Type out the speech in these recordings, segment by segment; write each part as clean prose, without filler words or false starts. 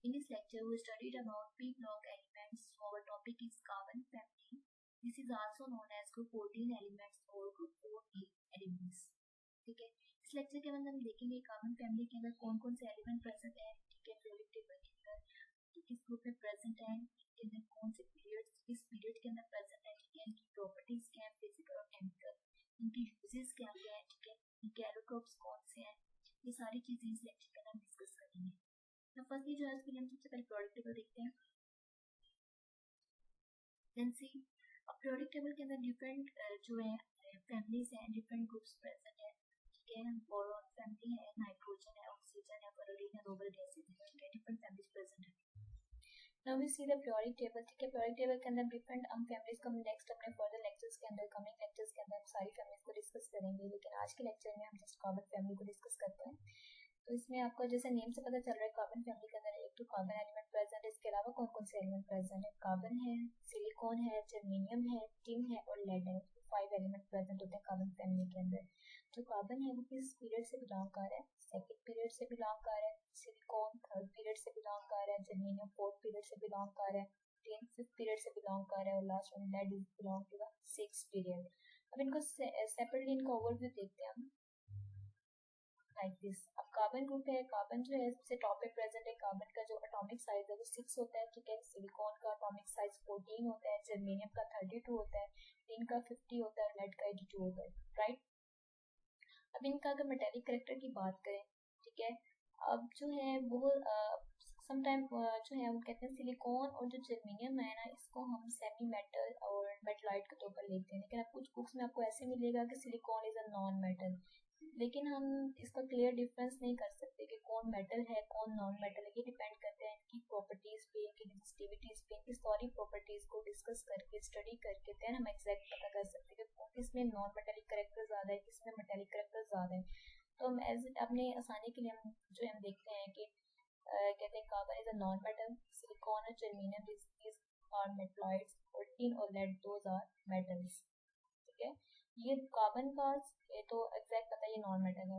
In this lecture, we studied about p-block elements. So our topic is carbon family. This is also known as group 14 elements or group 4A elements. ठीक है, इस lecture के अंदर हम देखेंगे carbon family के अंदर कौन कौन से एलिमेंट प्रेजेंट है, ठीक है, पीरियोडिक टेबल के अंदर किस ग्रुप में प्रेजेंट है, इनके अंदर कौन से पीरियड किस पीरियड के अंदर प्रेजेंट है, ठीक है, इनकी प्रॉपर्टीज क्या है, फिजिकल और केमिकल, इनकी यूजेस क्या क्या है, ठीक है, इनके एलोट्रोप्स कौन से हैं, ये सारी चीजें इस लेक्चर के अंदर डिस्कस करेंगे। तो फर्स्टली जो है इसके लिए हम सबसे पहले पीरियोडिक टेबल देखते हैं। देन सी अब पीरियोडिक टेबल के अंदर डिफरेंट जो है फैमिलीज हैं, डिफरेंट ग्रुप्स प्रेजेंट है, ठीक है, बोरॉन फैमिली है, नाइट्रोजन है, ऑक्सीजन है, फ्लोरीन है, नोबल गैसेस है, ठीक है, डिफरेंट फैमिलीज प्रेजेंट है। Now we see the periodic table, ठीक है, पीरियोडिक टेबल के अंदर डिफरेंट फैमिलीज को हम नेक्स्ट अपने फर्दर लेक्चर्स के अंदर कमिंग लेक्चर्स के अंदर हम सारी फैमिलीज को डिस्कस करेंगे, लेकिन आज के लेक्चर में हम जस्ट कार्बन फैमिली को डिस्कस करते हैं। तो इसमें आपको जैसे नेम से पता चल रहा है कार्बन फैमिली के अंदर एक तो कार्बन एलिमेंट प्रेजेंट है, इसके अलावा कौन कौन से एलिमेंट प्रेजेंट है, कार्बन है, सिलिकॉन है, जर्मेनियम है, टिन है और लेड है। 5 एलिमेंट प्रेजेंट होते हैं कार्बन फैमिली के अंदर। जो कार्बन है वो किस पीरियड से बिलोंग कर रहा है, सेकंड पीरियड से बिलोंग कर रहा है, सिलिकॉन थर्ड पीरियड से बिलोंग कर रहा है, जर्मेनियम फोर्थ पीरियड से बिलोंग कर रहा है, टिन फिफ्थ पीरियड से बिलोंग कर रहा है और last one lead is belong to the sixth period. अब इनको सेपरेटली इनका ओवरव्यू देखते हैं हम लाइक दिस। अब कार्बन ग्रुप है, कार्बन जो है सबसे टॉप पे प्रेजेंट है, कार्बन का जो एटॉमिक साइज है वो 6 होता है, ठीक है, सिलिकॉन का एटॉमिक साइज 14 होता है, जर्मेनियम का 32 होता है, टिन का 50 होता है, लेड का 82 होता है, राइट। अब इनका अगर मेटेलिक कैरेक्टर की बात करें, ठीक है, अब जो है वो समटाइम जो है वो कहते हैं सिलिकॉन और जो जर्मेनियम है ना, इसको हम सेमी मेटल और मेटलाइट के तौर पर लेते हैं, लेकिन अब कुछ बुक्स में आपको ऐसे मिलेगा कि silicon is a non metal, लेकिन हम इसका क्लियर डिफरेंस नहीं कर सकते कि कौन मेटल है कौन नॉन मेटल है। ये डिपेंड करते हैं इनकी प्रॉपर्टीज पे, इनकी रेजिस्टिविटीज पे, इनकी सारी प्रॉपर्टीज को डिस्कस करके स्टडी करके देन हम एग्जैक्ट पता कर सकते हैं कि किसमें नॉन मेटेलिक कैरेक्टर ज्यादा है, किसमें मेटेलिक कैरेक्टर ज्यादा है। तो हम एज अपने आसानी के लिए हम जो हम देखते हैं कि कहते हैं carbon is a non metal, silicon और जर्मेनियम इज आर मेटलॉइड्स और टिन और लेड दोज आर मेटल्स, ठीक है। ये कार्बन का ये तो एग्जैक्ट पता है ये नॉन मेटल है,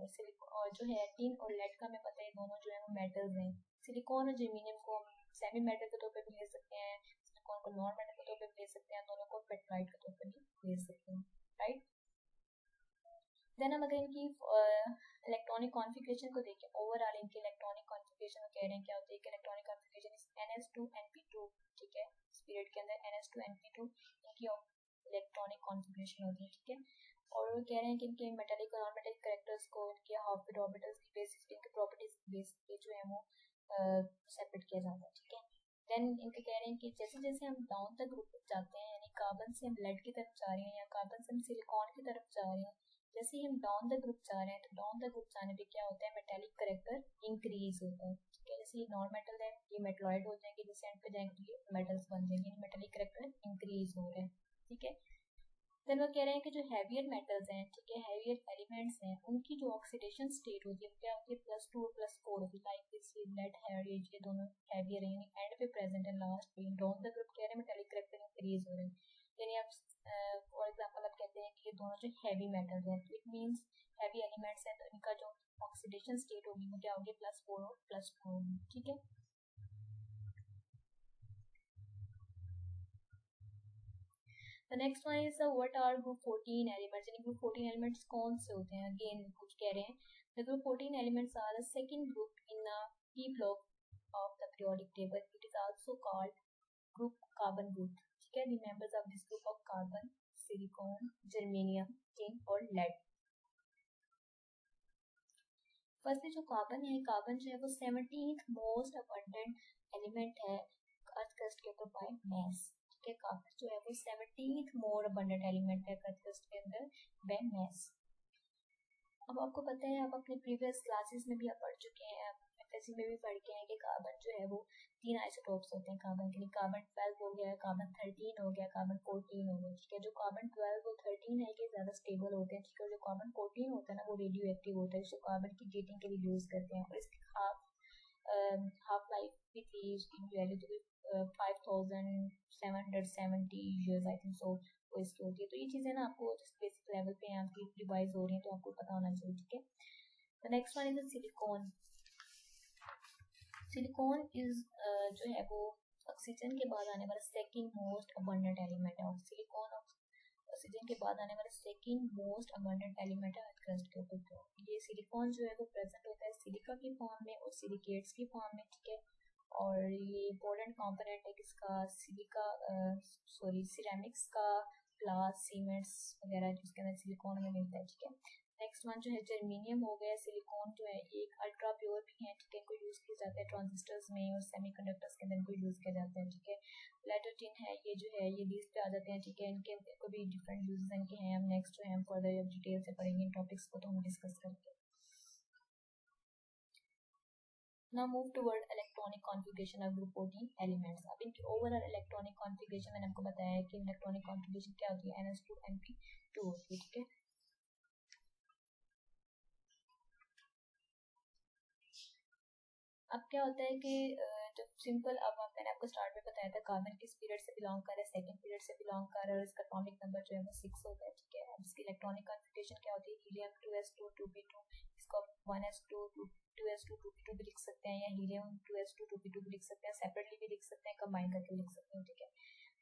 और जो है टिन और लेड का हमें पता है दोनों जो है वो मेटल्स हैं। सिलिकॉन और जर्मेनियम को हम सेमी मेटल के तौर पे भी ले सकते हैं, सिलिकॉन को नॉन मेटल के तौर पे भी ले सकते हैं, दोनों को मेटलाइट के तौर पे भी ले सकते हैं, राइट। देन हम अगर इनकी इलेक्ट्रॉनिक कॉन्फ़िगरेशन को देखें, ओवरऑल इनकी इलेक्ट्रॉनिक कॉन्फ़िगरेशन कह रहे हैं क्या होती है कि इलेक्ट्रॉनिक कॉन्फ़िगरेशन इज NS2 ठीक है, इस पीरियड के अंदर NS2 इनकी इलेक्ट्रॉनिक कॉन्फ़िगरेशन होती है, ठीक है। और वो कह रहे हैं कि इनके मेटालिक और नॉन मेटालिक कैरेक्टर्स को इनके हाफ ऑर्बिटल्स की बेसिस पे, इनके प्रॉपर्टीज की बेसिस पे जो है वो सेपरेट किया जाता है, ठीक है। देन इनके कह रहे हैं कि जैसे जैसे हम डाउन तक ग्रुप जाते हैं, यानी कार्बन से हम लेड की तरफ जा रहे हैं या कार्बन से हम सिलिकॉन की तरफ जा रहे हैं, जैसे ही हम डाउन द ग्रुप जा रहे हैं तो डाउन द ग्रुप जाने पे क्या होता है, मेटालिक कैरेक्टर इंक्रीज होता है, ठीक है। जैसे ये नॉन मेटल है ये मेटलॉइड हो जाएंगे, डिसेंट पे जाएंगे तो ये मेटल्स बन जाएंगे, मेटालिक कैरेक्टर इंक्रीज हो रहे हैं, ठीक है। देन वो कह रहे हैं कि जो हैवियर मेटल्स हैं, ठीक है, हैवियर एलिमेंट्स हैं, उनकी जो ऑक्सीडेशन स्टेट होती है वो क्या होती है, +2 और +4 होती है, लाइक दिस लेड है और ये दोनों हैवियर हैं, एंड पे प्रेजेंट है, लास्ट पे डाउन द ग्रुप कह रहे हैं मेटालिक कैरेक्टर इंक्रीज हो रहे हैं, यानी आप फॉर एग्जांपल आप कहते हैं कि ये दोनों जो हैवी मेटल्स हैं, इट मींस हैवी एलिमेंट्स हैं, तो इनका जो ऑक्सीडेशन स्टेट होगी वो क्या होगी, +4 और +2 होगी, ठीक है। The next one is what are group 14 elements? यानी group 14 elements कौन से होते हैं? Again कुछ कह रहे हैं the group 14 elements are the second group in the P block of the periodic table. It is also called group carbon group. ठीक है, the members of this group of carbon, silicon, germanium, tin और lead. Firstly जो कार्बन है, carbon जो है वो 17th most abundant element है अर्थ क्रस्ट के ऊपर बाय मास, ठीक है। कार्बन जो है वो 17th मोर अबंडेंट एलिमेंट है अर्थ क्रस्ट के अंदर बाय मास। अब आपको पता है, आप अपने प्रीवियस क्लासेस में भी आप पढ़ चुके हैं, एफएससी में भी पढ़ के हैं कि कार्बन जो है वो 3 आइसोटोप्स होते हैं कार्बन के लिए, कार्बन 12 हो गया, कार्बन 13 हो गया, कार्बन 14 हो गया, ठीक है। जो कार्बन 12 और 13 है ये ज्यादा स्टेबल होते हैं, ठीक है। जो कार्बन 14 होता है ना वो रेडियो एक्टिव होता है, जिसको कार्बन की डेटिंग के लिए यूज करते हैं, और इसकी हाफ लाइफ भी थी इसकी वैल्यू तो 5770 years आई थिंक सो वो इसकी होती है। तो ये चीजें ना आपको बेसिक लेवल पे आपकी रिवाइज हो रही है तो आपको पता होना चाहिए, ठीक है। The next one is silicon. Silicon is जो है वो ऑक्सीजन के बाद आने वाला सेकंड मोस्ट अबंडेंट एलिमेंट है, और सिलिकॉन ऑक्सीजन के बाद आने वाला सेकंड मोस्ट अबंडेंट एलिमेंट है क्रस्ट के ऊपर। तो ये सिलिकॉन जो है वो प्रेजेंट होता है सिलिका की फॉर्म में और सिलिकेट्स की फॉर्म में, ठीक है। और ये इम्पोर्टेंट कंपोनेंट है किसका, सिलिका सिरेमिक्स का, ग्लास, सीमेंट्स वगैरह जिसके अंदर सिलिकॉन में मिलता है, ठीक है। नेक्स्ट वन जो है जर्मीनियम हो गया। सिलिकॉन जो है ये एक अल्ट्रा प्योर भी है, ठीक है, इनको यूज किया जाता है ट्रांजिस्टर्स में और सेमीकंडक्टर्स के अंदर इनको यूज किया जाता है, ठीक है। प्लेटोटिन है, ये जो है ये लीस्ट पे आ जाते हैं, ठीक है, इनके को भी डिफरेंट यूजेस इनके हैं। हम नेक्स्ट जो है हम फर्दर डिटेल से पढ़ेंगे इन टॉपिक्स को, तो हम डिस्कस करेंगे। Now move toward electronic configuration of group 14 elements। अब इनकी ओवरऑल इलेक्ट्रॉनिक कॉन्फ़िगरेशन मैंने आपको बताया है कि इलेक्ट्रॉनिक कॉन्फ़िगरेशन क्या होती है, NS2 NP2 होती है, ठीक है। अब क्या होता है कि जब सिंपल, अब मैंने आपको स्टार्ट में बताया था कार्बन किस पीरियड से बिलोंग कर रहा है, सेकंड पीरियड से बिलोंग कर रहा है और इसका एटॉमिक नंबर जो है वो 6 होता है, ठीक है। अब इसकी इलेक्ट्रॉनिक कॉन्फ़िगरेशन क्या होती है, हीलियम 2s2 2p2, इसको 1s2 2s2 2p2 भी लिख सकते हैं, या हीलियम 2s2 2p2 भी लिख सकते हैं, सेपरेटली भी लिख सकते हैं, कंबाइन करके लिख सकते हैं, ठीक है।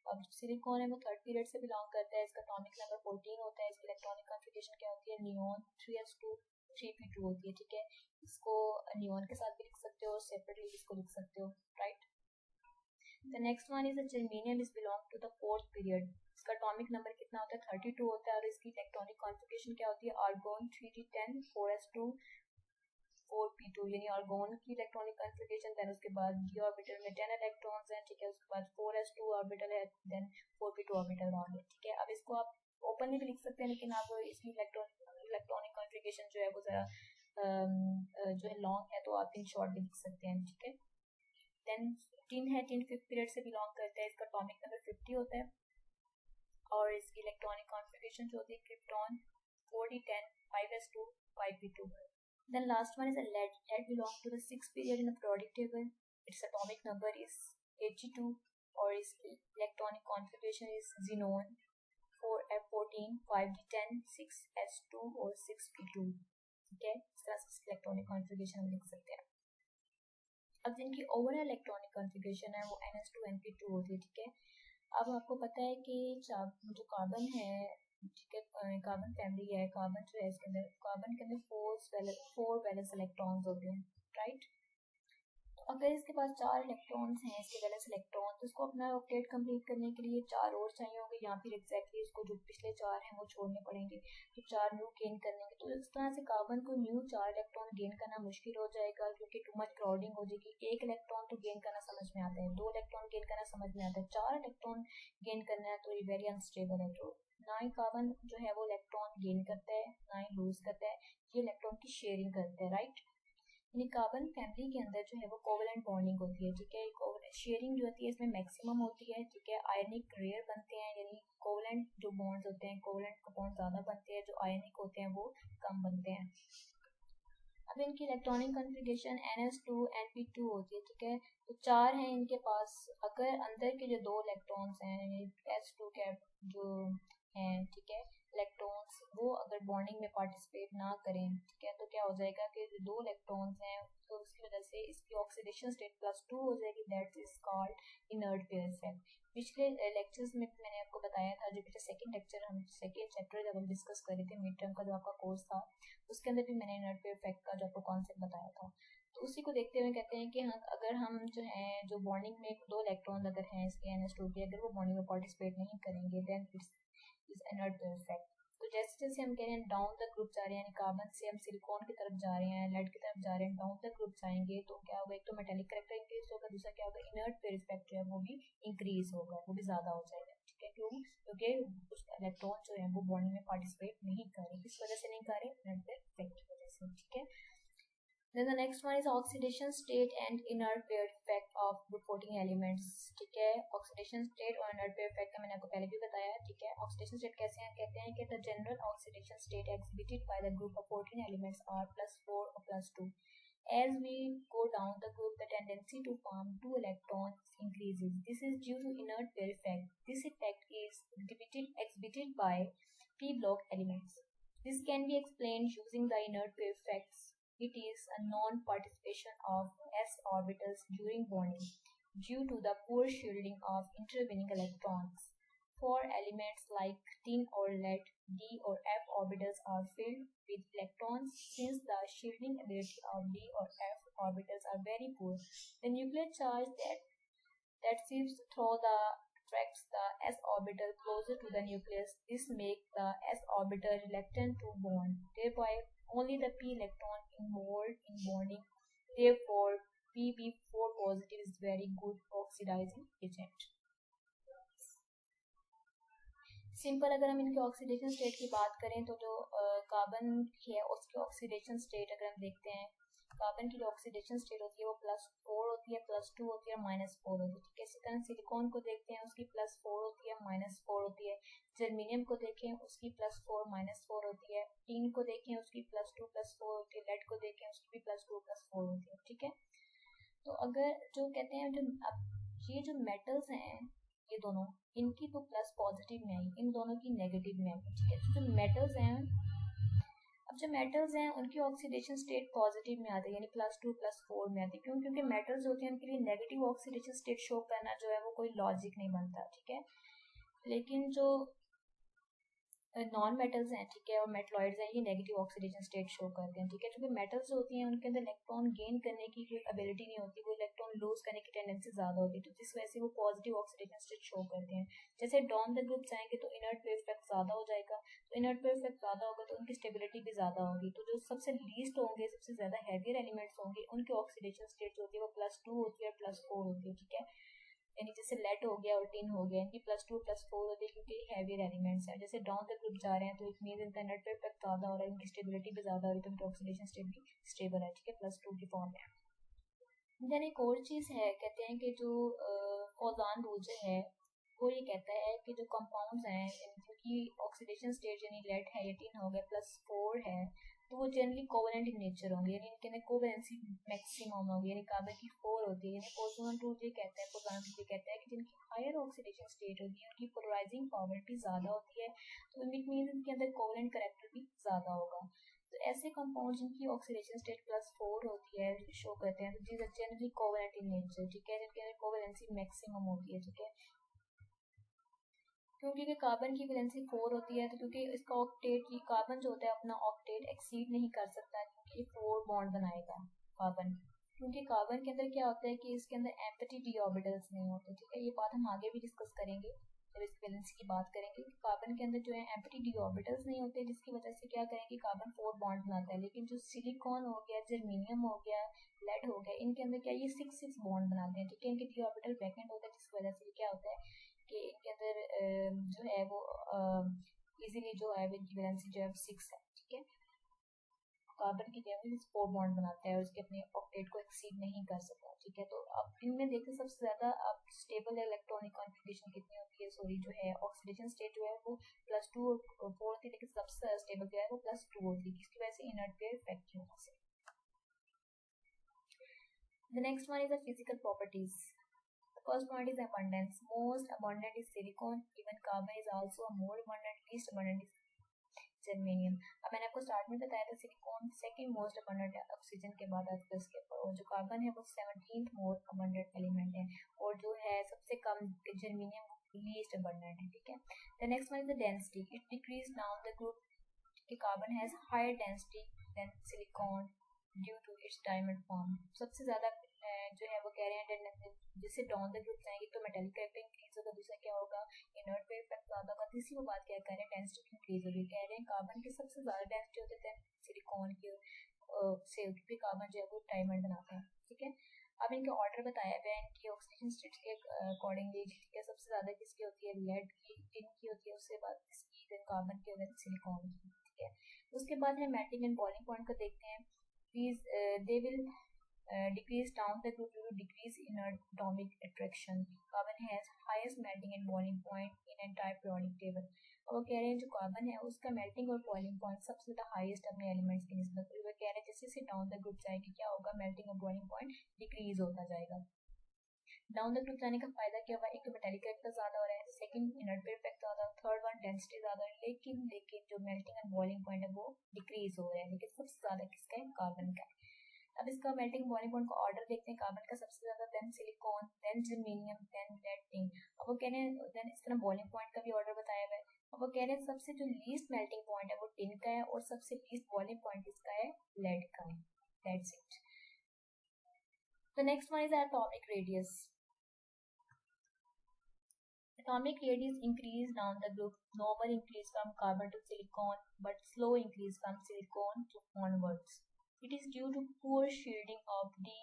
अब सिलिकॉन है वो थर्ड पीरियड से बिलोंग करता है, इसका एटॉमिक नंबर 14 होता है। इसकी इलेक्ट्रॉनिक कॉन्फ़िगरेशन क्या होती है, नियॉन 3s2 3p2 होती है, ठीक है। इसको नियॉन के साथ भी लिख सकते हो और सेपरेटली इसको लिख सकते हो, right. The next one is germanium, is belong to the fourth period. इसका एटॉमिक नंबर कितना होता है, 32 होता है, और इसकी इलेक्ट्रॉनिक कॉन्फ़िगरेशन क्या होती है, आर्गोन 3d10 4s2 4p2, यानी आर्गोन की इलेक्ट्रॉनिक कॉन्फ़िगरेशन, देन उसके बाद d ऑर्बिटल में 10 इलेक्ट्रॉन्स हैं, ठीक है, उसके बाद 4s2 ऑर्बिटल है, देन 4p2 ऑर्बिटल आ गया, ठीक है। अब इसको आप ओपनली भी लिख सकते हैं, लेकिन आप इसकी इलेक्ट्रॉनिक कॉन्फ़िगरेशन जो है वो जरा जो है लॉन्ग है, तो आप इन शॉर्ट भी लिख सकते हैं, ठीक है। देन टिन है, टिन फिफ्थ पीरियड से बिलोंग करता है, इसका एटॉमिक नंबर 50 होता है, और इसकी इलेक्ट्रॉनिक कॉन्फ़िगरेशन जो होती है krypton 4d10 5s2 5p2। Then last one is a lead. Lead belongs to the sixth period in the periodic table. Its atomic number is 82, or its electronic configuration is xenon 4f14 5d10 6s2 और 6p2, ठीक है। इस तरह से electronic configuration हम लिख सकते हैं। अब जिनकी ओवरऑल इलेक्ट्रॉनिक कॉन्फ़िगरेशन है वो NS2 NP2 होती है, ठीक है। अब आपको पता है कि जो कार्बन है, ठीक है, कार्बन फैमिली है, कार्बन जो है इसके अंदर, कार्बन के अंदर 4 वैलेंस इलेक्ट्रॉन्स होते हैं, राइट। तो अगर इसके पास 4 इलेक्ट्रॉन्स हैं, इसके वैलेंस इलेक्ट्रॉन, तो इसको अपना ऑक्टेट कंप्लीट करने के लिए 4 और चाहिए होंगे, या फिर एग्जैक्टली इसको जो पिछले 4 हैं वो छोड़ने पड़ेंगे, तो 4 न्यू गेन करने के। तो इस तरह से कार्बन को न्यू 4 इलेक्ट्रॉन गेन करना मुश्किल हो जाएगा, क्योंकि टू मच क्राउडिंग हो जाएगी। 1 इलेक्ट्रॉन तो गेन करना समझ में आता है, 2 इलेक्ट्रॉन गेन करना समझ में आता है, 4 इलेक्ट्रॉन गेन करना है तो ये वेरी अनस्टेबल है। तो ना ही कार्बन जो है वो इलेक्ट्रॉन गेन करता है, ना ही लूज करता है, ये इलेक्ट्रॉन की शेयरिंग करता है, राइट। यानी कार्बन फैमिली के अंदर जो है वो कोवेलेंट बॉन्डिंग होती है, ठीक है। शेयरिंग जो होती है इसमें मैक्सिमम होती है, ठीक है। आयनिक रेयर बनते हैं, यानी कोवेलेंट जो बॉन्ड्स होते हैं, कोवेलेंट बॉन्ड ज्यादा बनते हैं, जो आयनिक होते हैं वो कम बनते हैं। अब इनकी इलेक्ट्रॉनिक कॉन्फ़िगरेशन NS2 NP2 होती है, ठीक है। तो 4 हैं इनके पास। अगर अंदर के जो 2 इलेक्ट्रॉन्स हैं, S2 के जो हैं, ठीक है, इलेक्ट्रॉन्स, वो अगर बॉन्डिंग में पार्टिसिपेट ना करें, ठीक है, तो क्या हो जाएगा कि जो 2 इलेक्ट्रॉन्स हैं तो उसकी वजह से इसकी ऑक्सीडेशन स्टेट +2 हो जाएगी, that is called inert pair effect. पिछले लेक्चर्स में मैंने आपको बताया था, जो पिछले सेकंड लेक्चर हम सेकंड चैप्टर जब हम डिस्कस कर रहे थे मिड टर्म का जो आपका कोर्स था, उसके अंदर भी मैंने इनर्ट पेयर इफेक्ट का जो आपको कॉन्सेप्ट बताया था। तो उसी को देखते हुए कहते हैं कि हाँ, अगर हम जो है जो बॉन्डिंग में 2 इलेक्ट्रॉन अगर हैं इसके NS2 के, अगर वो बॉन्डिंग में पार्टिसिपेट नहीं करेंगे, then it's is inert pair effect. तो जैसे जैसे हम कह रहे हैं डाउन द ग्रुप जा रहे हैं, यानी कार्बन से हम सिलिकॉन की तरफ जा रहे हैं, लेड की तरफ जा रहे हैं, डाउन द ग्रुप जाएंगे तो क्या होगा, एक तो मेटालिक कैरेक्टर इंक्रीज होगा, दूसरा क्या होगा, इनर्ट पेयर इफेक्ट जो है वो भी इंक्रीज होगा, वो भी ज्यादा हो जाएगा, ठीक है। क्यों, क्योंकि इलेक्ट्रॉन जो है वो बॉन्डिंग में पार्टिसिपेट नहीं कर रहे, किस वजह से नहीं कर रहे, इनर्ट पेयर इफेक्ट की वजह से, ठीक है। Then the next one is oxidation state and inert pair effect of group 14 elements, ठीक है। oxidation state और inert pair effect का मैंने आपको पहले भी बताया है, ठीक है। oxidation state कैसे हैं, कहते हैं कि the general oxidation state exhibited by the group of 14 elements are +4 or +2. As we go down the group, the tendency to form 2 electrons increases. This is due to inert pair effect. This effect is exhibited by p block elements. This can be explained using the inert pair effects It is a non-participation of s orbitals during bonding due to the poor shielding of intervening electrons. For elements like tin or lead, d or f orbitals are filled with electrons. Since the shielding ability of d or f orbitals are very poor, the nuclear charge that sweeps through the attracts the s orbital closer to the nucleus. This makes the s orbital reluctant to bond. Thereby, only the p electron involved in bonding. Therefore, Pb4 positive is very good oxidizing agent. Simple अगर हम इनके oxidation state की बात करें तो जो कार्बन है उसकी ऑक्सीडेशन स्टेट अगर हम देखते हैं, कार्बन की जो ऑक्सीडेशन स्टेट होती है वो +4 होती है, +2 होती है और -4 होती है। ठीक है, इसी तरह सिलिकॉन को देखते हैं उसकी +4 होती है, -4 होती है। जर्मेनियम को देखें उसकी +4 -4 होती है। टिन को देखें उसकी +2 +4 होती है। लेड को देखें उसकी भी +2 +4 होती है। ठीक है, तो अगर जो कहते हैं जो अब ये जो मेटल्स हैं ये दोनों, इनकी तो प्लस पॉजिटिव में आई, इन दोनों की नेगेटिव में आई। ठीक है, तो जो मेटल्स हैं, अब जो मेटल्स हैं उनकी ऑक्सीडेशन स्टेट पॉजिटिव में आती है, यानी +2 +4 में आती है। क्यों? क्योंकि मेटल्स होते हैं उनके लिए नेगेटिव ऑक्सीडेशन स्टेट शो करना जो है वो कोई लॉजिक नहीं बनता। ठीक है, लेकिन जो नॉन मेटल्स हैं, ठीक है, और मेटलॉइड्स हैं, ये नेगेटिव ऑक्सीडेशन स्टेट शो करते हैं। ठीक है, क्योंकि मेटल्स होती हैं उनके अंदर इलेक्ट्रॉन गेन करने की कोई एबिलिटी नहीं होती, वो इलेक्ट्रॉन लूज करने की टेंडेंसी ज़्यादा होती है, तो जिस वजह से वो पॉजिटिव ऑक्सीडेशन स्टेट शो करते हैं। जैसे डाउन द ग्रुप जाएंगे तो इनर्ट वेव इफेक्ट ज़्यादा हो जाएगा, तो इनर्ट वेव इफेक्ट ज़्यादा होगा तो उनकी स्टेबिलिटी भी ज़्यादा होगी। तो जो सबसे लीस्ट होंगे, सबसे ज़्यादा हैवियर एलिमेंट्स होंगे, उनकी ऑक्सीडेशन स्टेट जो होती है वो +2 होती है और +4 होती है। ठीक है, यानी जैसे लेड हो गया और टिन हो गया, इनकी +2 +4 होती है क्योंकि हैवियर एलिमेंट्स हैं। जैसे डाउन द ग्रुप जा रहे हैं तो इट मींस इनका नेट पे इफेक्ट ज़्यादा हो रहा है, इनकी स्टेबिलिटी भी ज़्यादा हो रही है, तो इनकी ऑक्सीडेशन स्टेट भी स्टेबल है। ठीक है, +2 की फॉर्म में। देन एक और चीज़ है, कहते हैं कि जो कोजान रूल जो है वो ये कहता है कि जो कंपाउंड्स हैं जिनकी ऑक्सीडेशन स्टेट यानी लेड है या टिन हो गया +4 है, तो वो जनरली कोवेलेंट इन नेचर होंगे, यानी इनके अंदर कोवेलेंसी मैक्सिमम होगी, यानी कार्बन की 4 होती है। यानी कोजान रूल ये कहता है, कोजान रूल ये कहता है कि जिनकी हायर ऑक्सीडेशन स्टेट होगी उनकी पोलराइजिंग पावर भी ज़्यादा होती है, तो इट मीन्स इनके अंदर कोवेलेंट कैरेक्टर भी ज़्यादा होगा। तो ऐसे कंपाउंड जिनकी ऑक्सीडेशन स्टेट +4 होती है शो करते हैं, तो these are generally covalent in nature. ठीक है, जिनके अंदर कोवेलेंसी मैक्सिमम होती है। ठीक है, क्योंकि कार्बन की वैलेंसी 4 होती है, तो क्योंकि इसका ऑक्टेट, ये कार्बन जो होता है अपना ऑक्टेट एक्सीड नहीं कर सकता क्योंकि 4 बॉन्ड बनाएगा कार्बन। क्योंकि कार्बन के अंदर क्या होता है कि इसके अंदर एम्प्टी डी ऑर्बिटल्स नहीं होते। ठीक है, ये बात हम आगे भी डिस्कस करेंगे जब इस वैलेंसी की बात करेंगे। कार्बन के अंदर जो है एम्प्टी डी ऑर्बिटल्स नहीं होते, जिसकी वजह से क्या करेंगे कार्बन 4 बॉन्ड बनाता है। लेकिन जो सिलिकॉन हो गया, जर्मेनियम हो गया, लेड हो गया, इनके अंदर क्या ये 6 बॉन्ड बनाते हैं। ठीक है, इनके डी ऑर्बिटल वैकेंट होता है, जिसकी वजह से क्या होता है कि इनके अंदर जो है वो इजीली जो है इनकी वैलेंसी जो है 6 है। ठीक है, कार्बन की जो है 4 बॉन्ड बनाता है और उसके अपने ऑक्टेट को एक्सीड नहीं कर सकता। ठीक है, तो अब इनमें देखते सबसे ज्यादा अब स्टेबल इलेक्ट्रॉनिक कॉन्फ़िगरेशन कितनी होती है, सॉरी जो है ऑक्सीडेशन स्टेट जो है वो +2 और 4 होती है, लेकिन सबसे स्टेबल जो है वो +2 होती है, जिसकी वजह से इनर्ट पेयर इफेक्ट की वजह से। The next one is the physical properties. The first point is abundance. Most abundant is silicon. Even carbon is also a more abundant. Least abundant is germanium. अब मैंने आपको स्टार्ट में बताया था silicon second most abundant है oxygen के बाद plus के ऊपर, और जो कार्बन है वो 17th मोस्ट अबंडेंट एलिमेंट है, और जो है सबसे कम जर्मेनियम लीस्ट अबंडेंट है। ठीक है, the next one is the density. It decrease down the group कि carbon has higher density than silicon due to its diamond form. सबसे ज्यादा जो है वो कह रहे हैं जिससे डाउन द ग्रुप जाएंगे तो मेटालिक कैरेक्टर इंक्रीज होगा, दूसरा क्या होगा इनर्ट पे इफेक्ट ज्यादा होगा, तीसरी वो बात क्या कह रहे हैं डेंसिटी इंक्रीज होगी। कह रहे हैं कार्बन की सबसे ज्यादा डेंसिटी होती है सिलिकॉन की से, क्योंकि कार्बन जो है वो डायमंड बनाता है। ठीक है, अब इनके ऑर्डर बताया गया है इनकी ऑक्सीडेशन स्टेट के अकॉर्डिंगली। ठीक है, सबसे ज्यादा किसकी होती है लेड की, टिन की होती है, उसके बाद किसकी देन कार्बन की, देन सिलिकॉन की। ठीक है, उसके बाद है मेल्टिंग एंड बॉइलिंग पॉइंट को देखते हैं। These they will decrease down the group due to decrease in atomic attraction. Carbon has highest melting and boiling point in entire periodic table. अब वो कह रहे हैं जो कार्बन है उसका मेल्टिंग और बॉइलिंग पॉइंट सबसे ज्यादा हाईएस्ट अपने एलिमेंट्स की निस्बत। वो कह रहे हैं जैसे जैसे डाउन द ग्रुप जाएगी क्या होगा मेल्टिंग और बॉइलिंग पॉइंट डिक्रीज होता जाएगा। डाउन द ग्रुप जाने का फायदा क्या हुआ, एक तो मेटालिक कैरेक्टर ज्यादा हो रहा है, सेकंड इनर्ट पेयर इफेक्ट ज्यादा, थर्ड वन डेंसिटी ज्यादा है, लेकिन जो मेल्टिंग एंड बॉइलिंग पॉइंट है वो डिक्रीज हो रहा है, लेकिन सबसे ज्यादा किसका है, कार्बन का है। अब इसका मेल्टिंग बॉइलिंग पॉइंट का ऑर्डर देखते हैं, कार्बन का सबसे ज्यादा, then silicon, then germanium, then lead, tin. अब वो कह रहे हैं, देन इस तरह बॉइलिंग पॉइंट का भी ऑर्डर बताया हुआ है। अब वो कह रहे हैं सबसे जो लीस्ट मेल्टिंग पॉइंट है वो टिन का है, और सबसे लीस्ट बॉइलिंग पॉइंट इसका है लेड का है। That's it. The next one is atomic radius. Atomic radius increase down the group. Normal increase from carbon to silicon, but slow increase from silicon to onwards. It is due to poor shielding of d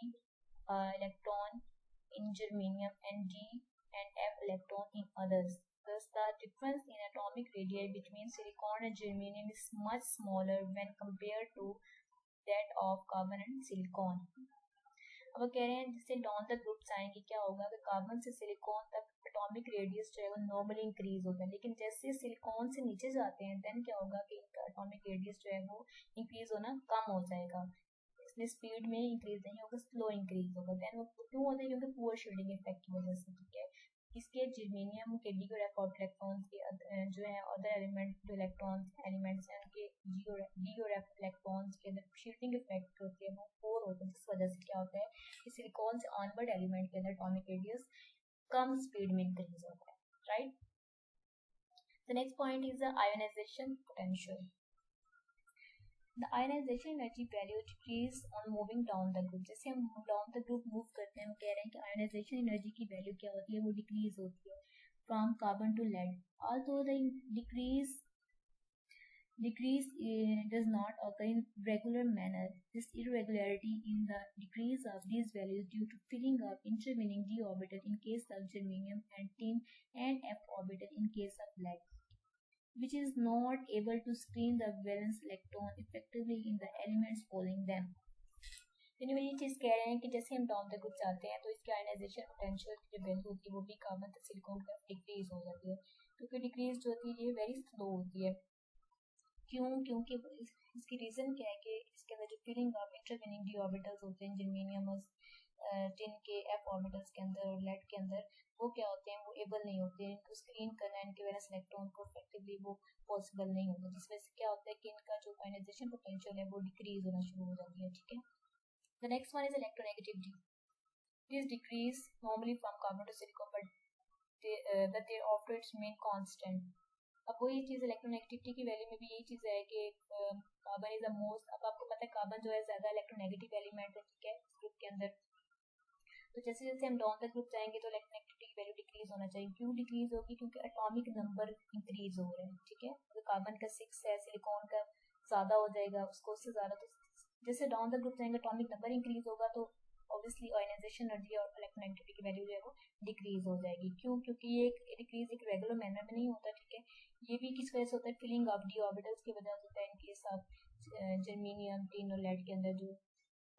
electron in germanium and d and f electron in others. Thus, the difference in atomic radii between silicon and germanium is much smaller when compared to that of carbon and silicon. अब कह रहे हैं जिससे down the groups आएंगे क्या होगा कि carbon से सिलिकॉन तक एटॉमिक रेडियस जो है वो नॉर्मली इंक्रीज होगा, लेकिन जैसे सिलिकॉन से नीचे जाते हैं देन क्या होगा कि इनका एटॉमिक रेडियस जो है वो इंक्रीज होना कम हो जाएगा, इसमें स्पीड में इंक्रीज नहीं होगा, स्लो इंक्रीज होगा। देन वो क्यों होता है, क्योंकि पुअर शील्डिंग इफेक्ट की वजह से, ठीक है। इसके जर्मेनियम के डी और एफ इलेक्ट्रॉन्स के जो है अदर एलिमेंट जो इलेक्ट्रॉन्स एलिमेंट्स हैं उनके डी और एफ इलेक्ट्रॉन्स के अंदर शील्डिंग इफेक्ट होती है वो 4 होते हैं, जिस वजह से क्या होता है कि सिलिकॉन से ऑनवर्ड एलिमेंट के अंदर एटॉमिक रेडियस कम स्पीड में इंक्रीज होता है, right. The next point is the ionization potential. The ionization energy value decrease on moving down the group. जैसे हम down the group move करते हैं, हम कह रहे हैं कि ionization energy की वैल्यू क्या होती है, वो डिक्रीज होती है from carbon to lead. Although the decrease does not occur in regular manner. This irregularity in the decrease of these values due to filling up intervening d orbital in case of germanium and tin and f orbital in case of lead, which is not able to screen the valence electron effectively in the elements following them. यानी वो ये चीज़ कह रहे हैं कि जैसे हम down the group जाते हैं तो इसकी आयनाइजेशन पोटेंशियल की जो वैल्यू होती है वो भी कार्बन से सिलिकॉन का डिक्रीज हो जाती है, क्योंकि डिक्रीज जो होती है ये वेरी स्लो होती है। क्यों? क्योंकि इसकी रीज़न क्या है कि इसके अंदर जो filling of intervening d orbitals होते हैं जर्मेनियम टिन के एफ ऑर्बिटल्स के अंदर और लेड के अंदर, वो क्या होते हैं, वो एबल नहीं होते हैं इनको स्क्रीन करना, इनके वैलेंस इलेक्ट्रॉन को इफेक्टिवली वो पॉसिबल नहीं होता, जिस वजह से क्या होता है कि इनका जो आयनाइजेशन पोटेंशियल है वो डिक्रीज होना शुरू हो जाती है, ठीक है। The next one is electronegativity. This decrease normally from carbon to silicon but there operates remain constant. अब वही चीज़ इलेक्ट्रोनेगेटिविटी की वैल्यू में भी यही चीज़ है कि कार्बन इज द मोस्ट, अब आपको पता है कार्बन जो है ज़्यादा इलेक्ट्रोनेगेटिव एलिमेंट है, ठीक है, ग्रुप के अंदर। तो जैसे जैसे हम डाउन द ग्रुप जाएंगे तो इलेक्ट्रोनेगेटिविटी की वैल्यू डिक्रीज होना चाहिए। क्यों डिक्रीज होगी? क्योंकि एटॉमिक नंबर इंक्रीज हो रहे हैं, ठीक है। तो कार्बन का 6 है, सिलिकॉन का ज़्यादा हो जाएगा, उसको उससे ज़्यादा, तो जैसे डाउन द ग्रुप जाएंगे एटॉमिक नंबर इंक्रीज होगा तो ऑब्वियसली आयनाइजेशन एनर्जी और इलेक्ट्रोनेगेटिविटी की वैल्यू जो है वो डिक्रीज हो जाएगी। क्यों? क्योंकि ये डिक्रीज एक रेगुलर मैनर में नहीं होता, ठीक है। ये भी किस वजह से होता है, फिलिंग ऑफ डी ऑर्बिटल्स की वजह से होता है। In case of germanium tin और लेड के अंदर जो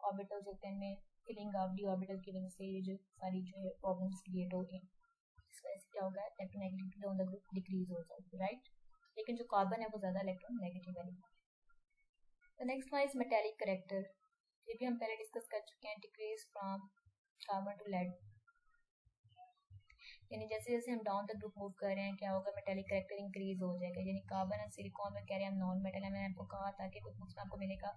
ऑर्बिटल्स होते हैं इनमें फिलिंग ऑफ डी ऑर्बिटल की वजह से ये जो सारी जो है प्रॉब्लम्स क्रिएट हो गई, इस वजह से क्या होगा, electronegativity down the group decrease हो जाएगी, राइट। लेकिन जो कार्बन है वो ज़्यादा इलेक्ट्रोनेगेटिव एलिमेंट है। The next one is metallic character. ये भी हम पहले डिस्कस कर चुके हैं, decrease from carbon to lead. यानी जैसे जैसे हम डाउन द ग्रुप मूव कर रहे हैं क्या होगा, मेटालिक कैरेक्टर इंक्रीज हो जाएगा। यानी कार्बन और सिलिकॉन में कह रहे हैं हम नॉन मेटल है, मैंने आपको कहा था कि कुछ बुक्स में आपको मिलेगा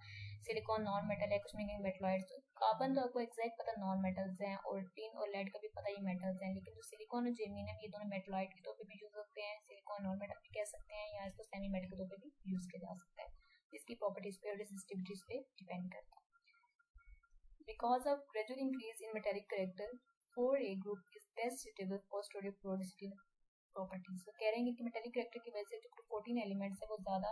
सिलिकॉन नॉन मेटल है, कुछ में कहेंगे मेटलॉइड्स। तो कार्बन तो आपको एग्जैक्ट पता नॉन मेटल्स हैं और टिन और लेड का भी पता ही मेटल्स हैं, लेकिन जो सिलिकॉन और जर्मेनियम ये दोनों मेटलॉइड के तौर पर भी यूज होते हैं, सिलिकॉन नॉन मेटल भी कह सकते हैं या इसको सेमी मेटल के तौर पर भी यूज किया जा सकता है। इसकी प्रॉपर्टीज पे और रेसिस्टिविटीज पे डिपेंड करता है। Because of gradual increase in metallic character, 4A group is best suitable for study of porosity properties. तो कह रहे हैं कि metallic character की वजह से जो 14 एलिमेंट्स है वो ज़्यादा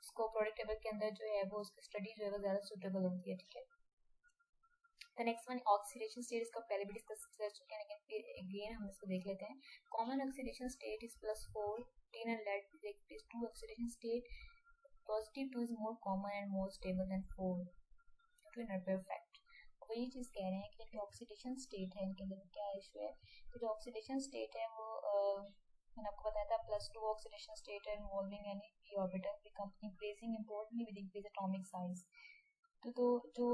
उसको प्रोडक्ट टेबल के अंदर जो है वो उसकी स्टडी जो है वो ज़्यादा सुटेबल होती है, ठीक है। The next one oxidation state, इसका पहले भी डिस्कस कर चुके हैं लेकिन फिर अगेन हम इसको देख लेते हैं। Common oxidation state is +4, tin and lead is 2 oxidation state. Positive 2 is more common and more stable than 4 due to inert pair effect. वही चीज़ कह रहे हैं कि जो ऑक्सीडेशन स्टेट है इनके अंदर क्या इशू है, तो जो ऑक्सीडेशन स्टेट है वो मैंने आपको बताया था +2 ऑक्सीडेशन स्टेट है involving any p orbital become increasing importantly with increase atomic size. तो जो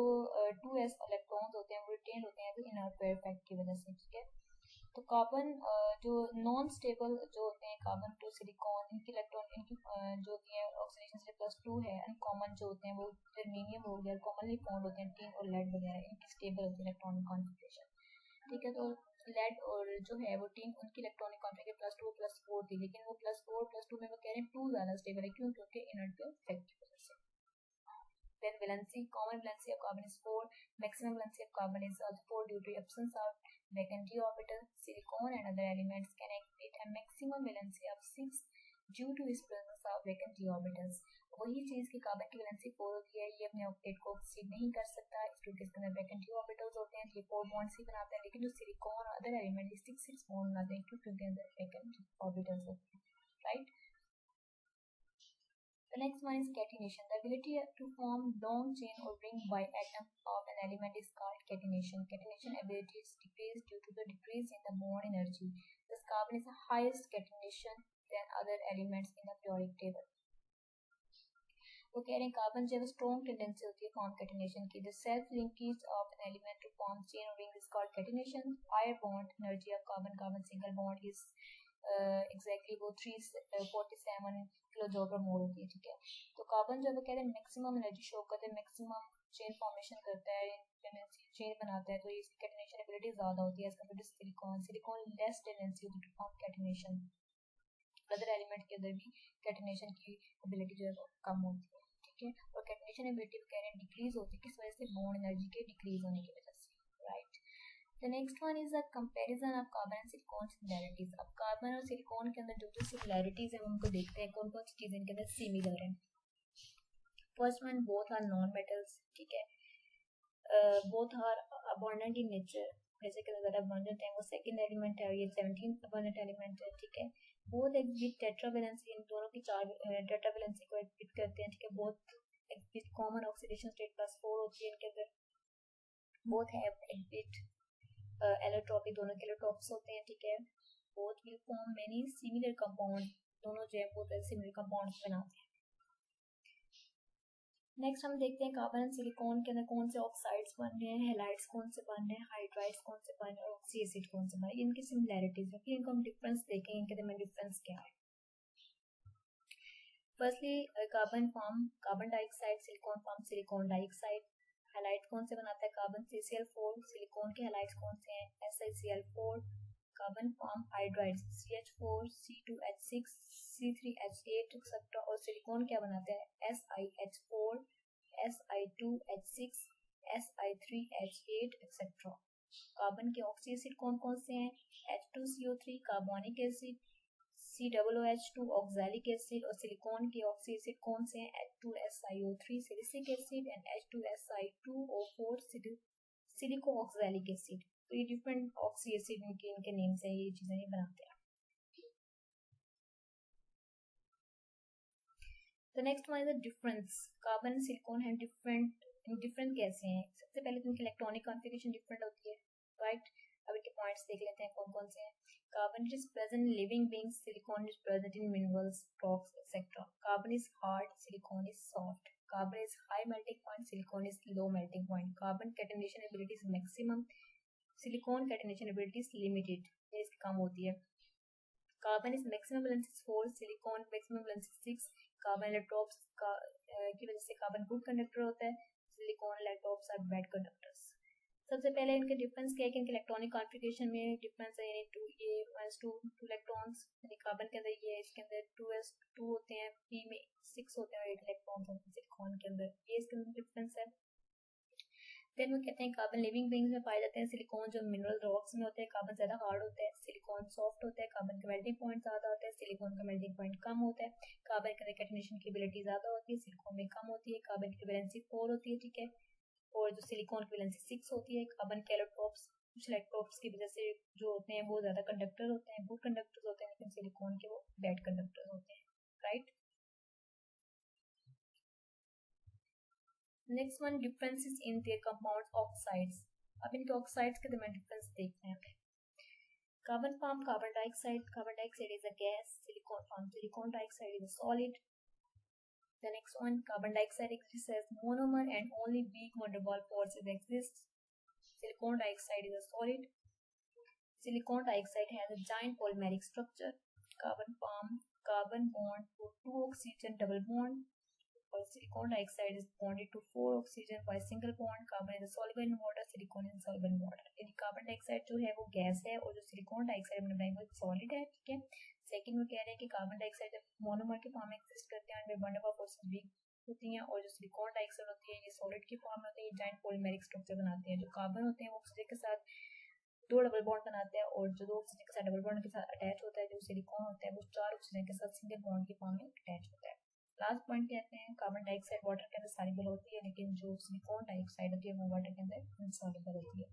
2s इलेक्ट्रॉन्स होते हैं वो रिटेन होते हैं तो इनर्ट पेयर इफेक्ट की वजह से, ठीक है। तो कार्बन जो नॉन स्टेबल जो होते हैं कार्बन टू सिलिकॉन, इनकी इलेक्ट्रॉन इनकी जो होती है ऑक्सीडेशन से +2 है। अनकॉमन जो होते हैं वो जर्मेनियम हो गया, कॉमनली फाउंड होते हैं टिन और लेड वगैरह, इनकी स्टेबल होती है इलेक्ट्रॉनिक कॉन्फ़िगरेशन, ठीक है। तो लेड और जो है वो टिन, उनकी इलेक्ट्रॉनिक कॉन्फ़िगरेशन +2 +4 थी, लेकिन वो +4 +2 में वो कह रहे हैं 2 ज़्यादा स्टेबल है, क्यों? क्योंकि इनर्ट पे इफेक्ट की वजह से। Then valency, common valency of carbon is 4, maximum valency of carbon is also 4 due to absence of vacant orbital. Silicon and other elements can exhibit a maximum valency of 6 due to its presence of vacant orbitals. वही चीज की carbon की valency 4 होती है, ये अपने octet को exceed नहीं कर सकता क्योंकि इसके अंदर वैकेंट ऑर्बिटल्स होते हैं, ये 4 बॉन्ड्स ही बनाता है। लेकिन जो सिलिकॉन और अदर एलिमेंट 6 बॉन्ड बनाते हैं क्योंकि अंदर वैकेंट ऑर्बिटल्स होते हैं, right. The next one is catenation. The ability to form long chain or ring by atom of an element is called catenation. Catenation ability is decreased due to the decrease in the bond energy. Thus, carbon is the highest catenation than other elements in the periodic table. वो कह रहे हैं carbon जो है strong tendency होती है form catenation की। The self linkage of an element to form chain और ring is called catenation. Higher bond energy of carbon carbon single bond is exactly वो 347 किलो जूल पर मोल होती है, ठीक है। तो कार्बन जो है कह रहे हैं मैक्सिमम एनर्जी शो करते हैं, मैक्सिमम चेन फॉर्मेशन करता है, चेन बनाता है, तो इसकी कैटेनेशन एबिलिटी ज्यादा होती है as compare to silicon. Silicon less tendency होती है to form catenation. Other element के अंदर भी कैटेनेशन की एबिलिटी जो है वो कम होती है, ठीक है। और कैटेनेशन एबिलिटी कह रहे हैं डिक्रीज होती है, किस वजह से? बॉन्ड एनर्जी के डिक्रीज होने की वजह से, right. The next one is a comparison of carbon and silicon similarities. अब कार्बन और सिलिकॉन के अंदर जो जो similarities है उनको देखते हैं, कौन कौन सी चीजें इनके अंदर सिमिलर हैं। First one, both are non metals, ठीक है। Both are abundant in nature, जैसे कि ज़्यादा abundant है वो सेकंड एलिमेंट है, ये 17th abundant एलिमेंट है, ठीक है। बोथ एग्जिट टेट्रावैलेंसी, इन दोनों की 4 टेट्रावैलेंसी को एग्जिट करते हैं, ठीक है। Both exit common oxidation state +4 होती है इनके अंदर। बोथ हैव एग्जिट एलोट्रोपी, दोनों के एलोट्रोप्स होते हैं, ठीक है। Both will form many similar compound, दोनों जो है बहुत सिमिलर कंपाउंड्स बनाते हैं। नेक्स्ट हम देखते हैं कार्बन एंड सिलिकॉन के अंदर कौन से ऑक्साइड्स बन रहे हैं, हैलाइड्स कौन से बन रहे हैं, हाइड्राइड्स कौन से बन रहे हैं, ऑक्सी एसिड कौन से बन रहे हैं, इनकी सिमिलैरिटीज है। फिर इनको हम डिफरेंस देखेंगे, इनके दरमियान डिफरेंस क्या है। Firstly carbon form carbon dioxide, silicon form silicon dioxide. Halide कौन से बनाता है? Carbon CCl4। सिलिकॉन के हैलाइड्स कौन से हैं? SiCl4। Carbon form hydrides CH4, C2H6, C3H8 etcetera. और सिलिकॉन क्या बनाते हैं? SiH4, Si2H6, Si3H8 etcetera. Carbon के ऑक्सी एसिड कौन कौन से हैं? H2CO3 carbonic acid, COOH2 oxalic acid. और सिलिकॉन के ऑक्सी एसिड कौन से हैं? H2SiO3 silicic acid and H2Si2O4 silico oxalic acid. तो ये डिफरेंट ऑक्सी एसिड इनके नेम से ये चीजें ये बनाते हैं। The next one is the difference. Carbon and silicon have different कैसे हैं? सबसे पहले तो इनकी इलेक्ट्रॉनिक कॉन्फ़िगरेशन डिफरेंट होती है, राइट। अब इनके पॉइंट्स देख लेते हैं कौन कौन से हैं। Carbon is present in living beings, silicon is present in minerals, rocks, etc. Carbon is hard, silicon is soft. Carbon is high melting point, silicon is low melting point. Carbon catenation ability is maximum, silicon catenation ability is limited, ये इसकी कम होती है। Carbon is maximum valence is 4, silicon maximum valence is 6. Carbon electrons की वजह से carbon good conductor होता है, silicon electrons are bad conductors. सबसे पहले इनके डिफरेंस क्या है कि इनके इलेक्ट्रॉनिक कॉन्फ़िगरेशन में डिफरेंस है, यानी 2 इलेक्ट्रॉन्स, यानी कार्बन के अंदर ये है, इसके अंदर 2s2 होते हैं, p में 6 होते हैं और 8 इलेक्ट्रॉन्स होते हैं सिलिकॉन के अंदर, ये इसके अंदर डिफरेंस है। देन वो कहते हैं कार्बन लिविंग बीइंग्स में पाए जाते हैं, सिलिकॉन जो मिनरल रॉक्स में होते हैं, कार्बन ज्यादा हार्ड होता है, सिलिकॉन सॉफ्ट होता है, कार्बन का मेल्टिंग पॉइंट ज्यादा होता है, सिलिकॉन का मेल्टिंग पॉइंट कम होता है, कार्बन के कैटेनेशन की एबिलिटी ज्यादा होती है, सिलिकॉन में कम होती है, कार्बन की वैलेंसी 4 होती है, ठीक है। और जो सिलिकॉन की वैलेंसी 6 होती है। कार्बन के एलोट्रोप्स, कुछ इलेक्ट्रोप्स की वजह से जो होते हैं वो ज्यादा कंडक्टर होते हैं, गुड कंडक्टर्स होते हैं, लेकिन सिलिकॉन के वो बैड कंडक्टर्स होते हैं, right. Next one, differences in their compounds oxides. अब इनके ऑक्साइड्स के दरमियान डिफरेंस देखते हैं। Carbon form carbon dioxide is a gas, silicon form silicon dioxide is a solid. The next one, carbon dioxide exists as monomer and only weak van der Waals forces exist. Silicon dioxide is a solid. Silicon dioxide has a giant polymeric structure. Carbon bond to 2 oxygen double bond. और silicon dioxide is bonded to 4 oxygen by single bond. Carbon is soluble in water, silicon is soluble in water. यानी carbon dioxide जो है वो gas है और जो silicon dioxide हमने बनाई वो सॉलिड है, ठीक है। सेकंड में कह रहे हैं कि कार्बन डाइऑक्साइड जब मोनोमर के फॉर्म में एग्जिस्ट करते हैं वे बॉन्ड फोर्सेस वीक होती हैं, और जो सिलिकॉन डाइऑक्साइड होती है ये सॉलिड के फॉर्म में होती है, ये जाइंट पॉलीमेरिक स्ट्रक्चर बनाते हैं। जो कार्बन होते हैं वो ऑक्सीजन के साथ 2 डबल बॉन्ड बनाते हैं, और जो 2 ऑक्सीजन के साथ डबल बॉन्ड के साथ अटैच होता है जो सिलिकॉन होता है वो 4 ऑक्सीजन के साथ सिंगल बॉन्ड के फॉर्म में अटैच होता है। लास्ट पॉइंट कहते हैं कार्बन डाइऑक्साइड वाटर के अंदर सॉल्युबल होती है, लेकिन जो सिलिकॉन डाइऑक्साइड होती है वो वाटर के अंदर इनसॉल्युबल होती है।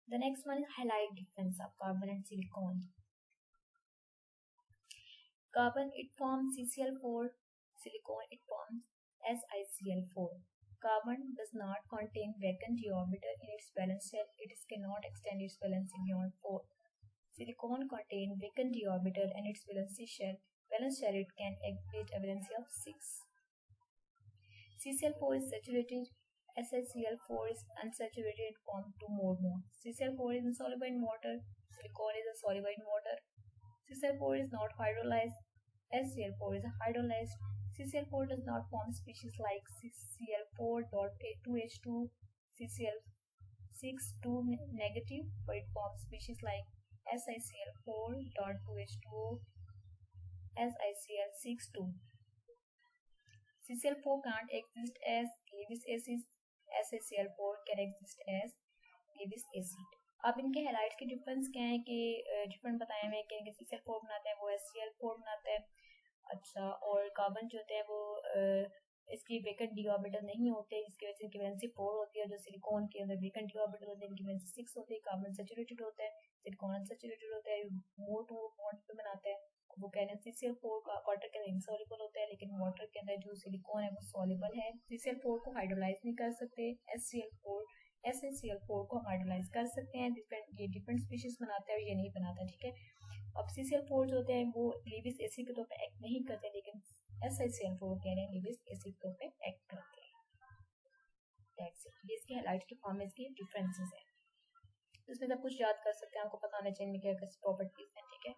The next one is highlight difference of carbon and silicon. Carbon it forms CCl4, silicon it forms SiCl4. Carbon does not contain vacant d orbital in its valence shell. It cannot extend its valency beyond 4. Silicon contains vacant d orbital and its valence shell. It can exhibit a valency of 6. CCl4 is saturated. SiCl4 is unsaturated and forms 2 more bonds. CCl4 is insoluble in water. Silicon is soluble in water. CCl4 is not hydrolyzed. SCl4 is hydrolyzed. CCl4 does not form species like CCl4.2H2, CCl6 2 negative, but it forms species like SiCl4.2H2O, SiCl6 2. CCl4 can't exist as Lewis acid. SiCl4 can exist as Lewis acid. अब इनके halides के difference क्या है कि different बताए हुए हैं कि CCl4 बनाते हैं वो SCl4 बनाते हैं। अच्छा, और कार्बन जो होते हैं वो इसकी वेकेंट डी ऑर्बिटल नहीं होते, इसकी वजह से इनकी वैलेंसी 4 होती है। जो सिलिकॉन के अंदर वेकेंट डी ऑर्बिटल होते हैं इनकी वैलेंसी 6 होती है। कार्बन सैचुरेटेड होता है, सिलिकॉन अनसैचुरेटेड होता है, मोर टू बॉन्ड पे बनाते हैं। वो कह रहे हैं CCl4 का वाटर के अंदर इनसॉल्युबल होता है, लेकिन वाटर के अंदर जो सिलिकॉन है वो सॉल्युबल है। CCl4 को हाइड्रोलाइज नहीं कर सकते। SiCl4 को हाइड्रोलाइज कर सकते हैं। ये डिफरेंट स्पीशीज बनाता है और ये नहीं बनाता, ठीक है। अब CCl4 जो होते हैं वो लीविस एसिड के तौर पे एक्ट नहीं करते, लेकिन SiCl4 कह रहे हैं लीविस एसिड के तौर पे एक्ट करते हैं। ये इसके हाइलाइट के फॉर्म में इसके डिफरेंसेस हैं, तो इसमें सब कुछ याद कर सकते हैं, आपको पता होना चाहिए क्या कैसी प्रॉपर्टीज हैं, ठीक है।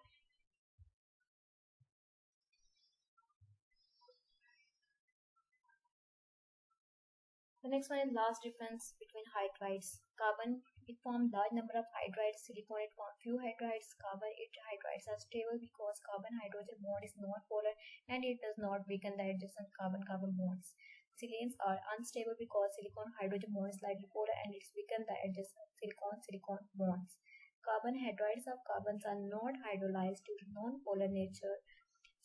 The next one is last difference between hydrides. Carbon it forms large number of hydrides. Silicon it forms few hydrides. Carbon it hydrides are stable because carbon hydrogen bond is non-polar and it does not weaken the adjacent carbon-carbon bonds. Silanes are unstable because silicon hydrogen bond is slightly polar and it's weaken the adjacent silicon bonds. Carbon hydrides of carbons are not hydrolyzed due to non-polar nature.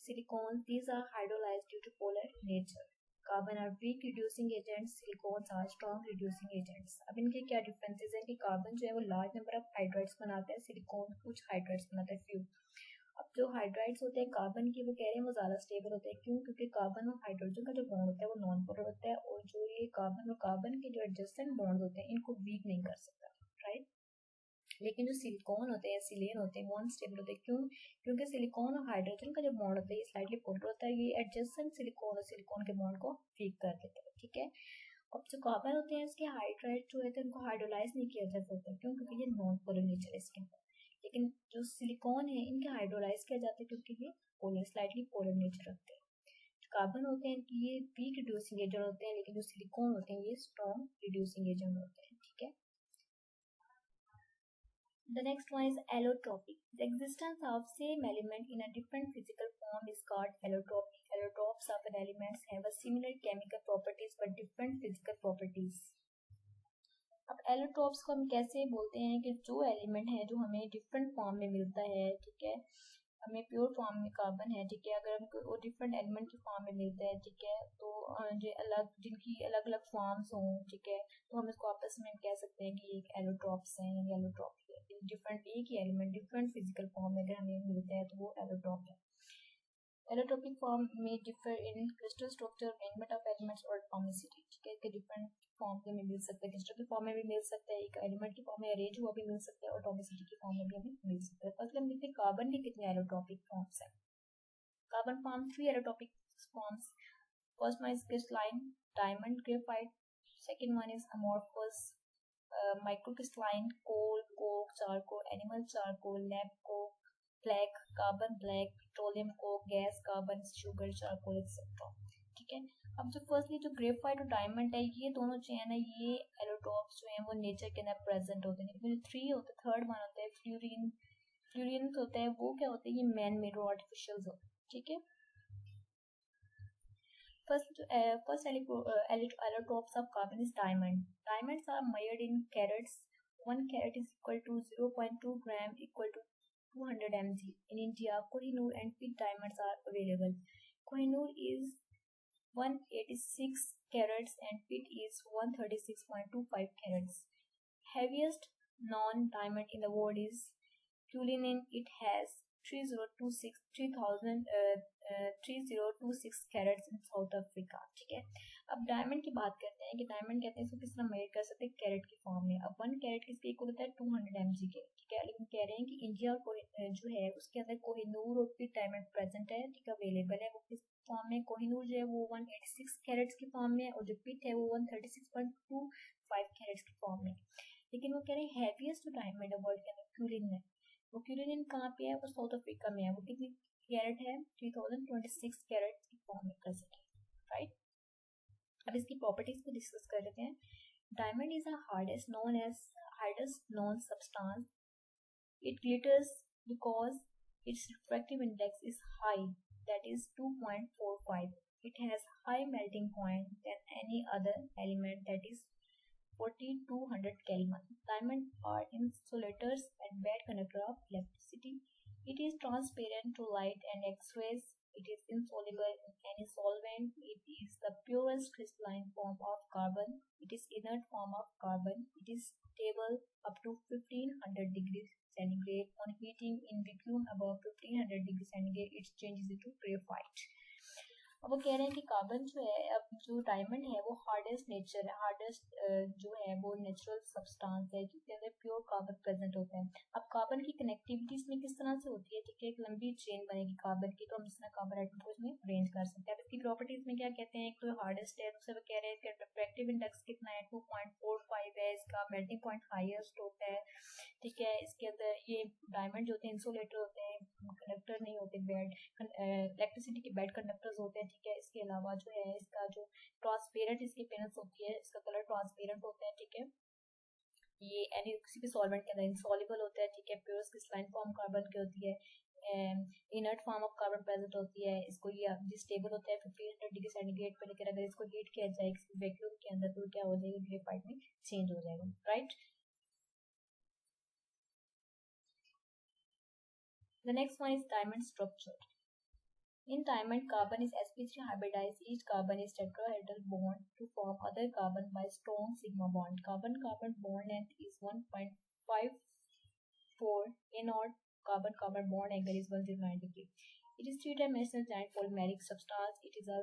Silicon these are hydrolyzed due to polar nature. Carbon are weak reducing agents, silicons are strong reducing agents. अब इनके क्या differences हैं कि carbon जो है वो large number of hydrides बनाता है, सिलिकॉन कुछ हाइड्राइड्स बनाता है, फ्यू। अब जो हाइड्राइड्स होते हैं कार्बन की वो कह रहे हैं वो ज़्यादा स्टेबल होते हैं, क्यों? क्योंकि कार्बन और हाइड्रोजन का जो बॉन्ड होता है वो नॉन पोलर होता है, और जो ये कार्बन और कार्बन के जो एडजस्टेंट बॉन्ड होते हैं इनको वीक नहीं कर सकता, राइट। लेकिन जो सिलिकॉन होते हैं, सिलेन होते हैं, वो अनस्टेबल होते हैं, क्यों? क्योंकि सिलिकॉन और हाइड्रोजन का जो बॉन्ड होता है ये स्लाइटली पोलर होता है, ये एडजेसेंट सिलिकॉन और सिलिकॉन के बॉन्ड को वीक कर देता है, ठीक है। अब जो कार्बन होते हैं इसके हाइड्राइड जो होते हैं उनको हाइड्रोलाइज नहीं किया जा सकता, क्यों? क्योंकि ये नॉन पोलर नेचर है इसके अंदर। लेकिन जो सिलिकॉन है इनके हाइड्रोलाइज किया जाता है क्योंकि ये पोलर स्लाइटली पोलर नेचर रखते हैं। कार्बन होते हैं कि ये वीक रिड्यूसिंग एजेंट होते हैं, लेकिन जो सिलिकॉन होते हैं ये स्ट्रॉन्ग रिड्यूसिंग एजेंट होते हैं, ठीक है। The next one is allotropy. The existence of same element in a different physical form is called allotropy. Allotropes of an elements have a similar chemical properties but different physical properties. अब allotropes को हम कैसे बोलते हैं कि जो element है जो हमें डिफरेंट फॉर्म में मिलता है, ठीक है। हमें प्योर फॉर्म में कार्बन है, ठीक है, अगर हमको वो डिफरेंट एलिमेंट की फॉर्म में मिलता है, ठीक है, तो जो अलग जिनकी अलग अलग फॉर्म्स हों, ठीक है, तो हम इसको आपस में कह सकते हैं कि एक एलोट्रोप्स हैं, एलोट्रोप है। डिफरेंट एक ही एलिमेंट डिफरेंट फिजिकल फॉर्म में अगर हमें मिलता है तो वो एलोट्रोप है। एलोट्रोपिक फॉर्म में differ in crystal structure, arrangement of elements और एटॉमिसिटी, ठीक है, कि डिफरेंट फॉर्म में मिल सकता है, क्रिस्टल की फॉर्म में भी मिल सकता है, एक एलिमेंट की फॉर्म में अरेंज हुआ भी मिल सकता है, और एटॉमिसिटी की फॉर्म में भी हमें मिल सकता है। फर्स्ट हम देखते हैं कार्बन के कितने एलोट्रोपिक फॉर्म्स हैं। Carbon form 3 allotropic forms. First one is crystalline diamond graphite, second one is amorphous microcrystalline coal coke charcoal animal charcoal lab coke black carbon black petroleum coke gas carbon sugar charcoal etcetera. ठीक है, अब जो firstly जो graphite और diamond है ये दोनों जो है ना ये एलोट्रोप्स जो हैं वो नेचर के अंदर प्रेजेंट होते हैं, लेकिन थ्री होते थर्ड वन होता है फ्लोरीन, फ्लोरीन होता है वो क्या होते हैं ये मैन मेड और आर्टिफिशियल होते हैं। ठीक है, first allotropes of carbon is diamond. Diamonds are measured in carats. 1 carat is equal to 0.2 gram equal to 200 mg. In India, Kohinoor and pit diamonds are available. Kohinoor is 186 carats and pit is 136.25 carats. Heaviest non-diamond in the world is Cullinan. It has 3026 carats in South Africa. ठीक है, अब diamond की बात करते हैं कि diamond कहते हैं इसको किस तरह मेजर कर सकते हैं कैरेट की फॉर्म में। अब 1 कैरेट किसके इक्वल होता है 200 mg के। ठीक है, लेकिन कह रहे हैं कि इंडिया और जो है उसके अंदर कोहिनूर और पिट डायमंड प्रेजेंट है। ठीक है, अवेलेबल है वो किस फॉर्म में, कोहिनूर जो है वो 186 कैरेट्स की फॉर्म में और जो पिट है वो 136.25 कैरेट्स की फॉर्म में। लेकिन वो कह रहे हैं हैवीएस्ट डायमंड है वर्ल्ड के अंदर क्यूलिन है। वो क्यूलिन कहाँ पे है, वो साउथ अफ्रीका में है। वो कितनी कैरेट है 3026 कैरेट की फॉर्म में प्रेजेंट है। राइट, अब इसकी प्रॉपर्टीज को डिस्कस कर लेते हैं। Diamond is the hardest non substance. It glitters because its refractive index is high, that is 2.45. It has high melting point than any other element, that is 4200 Kelvin. Diamond are insulators and bad conductor of electricity. It is transparent to light and X-rays. It is insoluble in any solvent. It is the purest crystalline form of carbon. It is inert form of carbon. It is stable up to 1500 degrees centigrade. On heating in vacuum above 1500 degrees centigrade, it changes into graphite. अब वो कह रहे हैं कि carbon जो है, अब जो डायमंड है वो हार्डेस्ट नेचर है, हार्डेस्ट जो है वो नेचुरल सब्सटेंस है जिसके अंदर प्योर कार्बन प्रेजेंट होता है। अब कार्बन की कनेक्टिविटी इसमें किस तरह से होती है, ठीक है, एक लंबी चेन बनेगी कार्बन की, तो हम इस तरह कार्बन एटम को इसमें अरेंज कर सकते हैं। अब इसकी प्रॉपर्टीज में क्या कहते हैं, एक तो हार्डेस्ट है, दूसरे वो कह रहे हैं कि रिफ्रैक्टिव इंडेक्स कितना है 2.45 है, इसका मेल्टिंग पॉइंट हाईएस्ट होता है। ठीक है, इसके अंदर ये डायमंड जो होते हैं इंसुलेटर होते हैं, कंडक्टर नहीं होते, बैड इलेक्ट्रिसिटी के बैड कंडक्टर्स होते हैं। ठीक है, इसके अलावा जो है इसका जो ट्रांसपेरेंट इसकी अपीयरेंस होती है, इसका कलर ट्रांसपेरेंट होता है। ठीक है, ये एनी किसी भी सॉल्वेंट के अंदर इंसॉल्युबल होता है। ठीक है, प्योर क्रिस्टलाइन फॉर्म कार्बन की होती है, inert form of carbon present होती है। इसको ये स्टेबल होता है 1500 डिग्री सेंटीग्रेड पर, लेकिन अगर इसको हीट किया जाए वैक्यूम के अंदर तो क्या हो जाएगा, ग्रेफाइट में चेंज हो जाएगा। Right, the next one is diamond structure. In diamond, carbon is sp3 hybridized. Each carbon is tetrahedral bond to form other carbon by strong sigma bond. Carbon-carbon bond length is 1.54. In-odd carbon-carbon bond angle is 109 degree. It is three-dimensional giant polymeric substance. It is the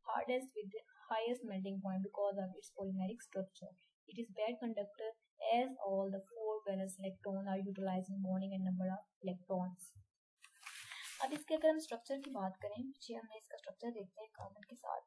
hardest with the highest melting point because of its polymeric structure. It is bad conductor as all the four valence electrons are utilized in bonding and number of electrons. अब इसके अगर हम structure की बात करें, पीछे हमने इसका स्ट्रक्चर देखते हैं कार्बन के साथ।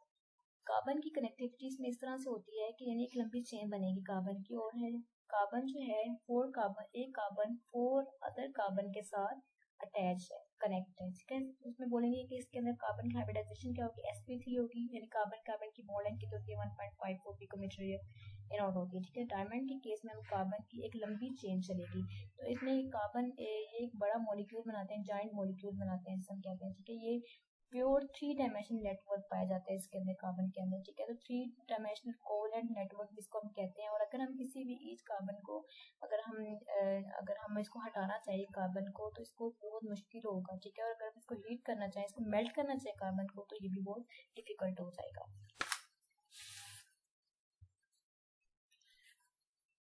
कार्बन की कनेक्टिविटी इसमें इस तरह से होती है कि यानी एक लंबी चेन बनेगी कार्बन की, और है कार्बन जो है एक कार्बन 4 अदर कार्बन के साथ अटैच है, कनेक्ट है। ठीक है, उसमें बोलेंगे कि इसके अंदर कार्बन की हाइब्रिडाइजेशन क्या होगी, sp3 होगी, यानी कार्बन की बॉन्ड लेंथ कितनी होती है 1.54 पिकोमीटर इनऑर्ड होती है। ठीक है, डायमंड के केस में हम कार्बन की एक लंबी चेन चलेगी, तो इसमें कार्बन ये एक बड़ा मॉलिक्यूल बनाते हैं, जाइंट मॉलिक्यूल बनाते हैं जिसे हम कहते हैं। ठीक है, ये प्योर 3 डायमेंशनल नेटवर्क पाया जाता है इसके अंदर कार्बन के अंदर। ठीक है, तो 3 डायमेंशनल कोवैलेंट नेटवर्क जिसको हम कहते हैं। और अगर हम किसी भी ईच कार्बन को अगर हम इसको हटाना चाहिए कार्बन को, तो इसको बहुत मुश्किल होगा। ठीक है, और अगर हम इसको हीट करना चाहें, इसको मेल्ट करना चाहें कार्बन को, तो ये भी बहुत डिफिकल्ट हो जाएगा।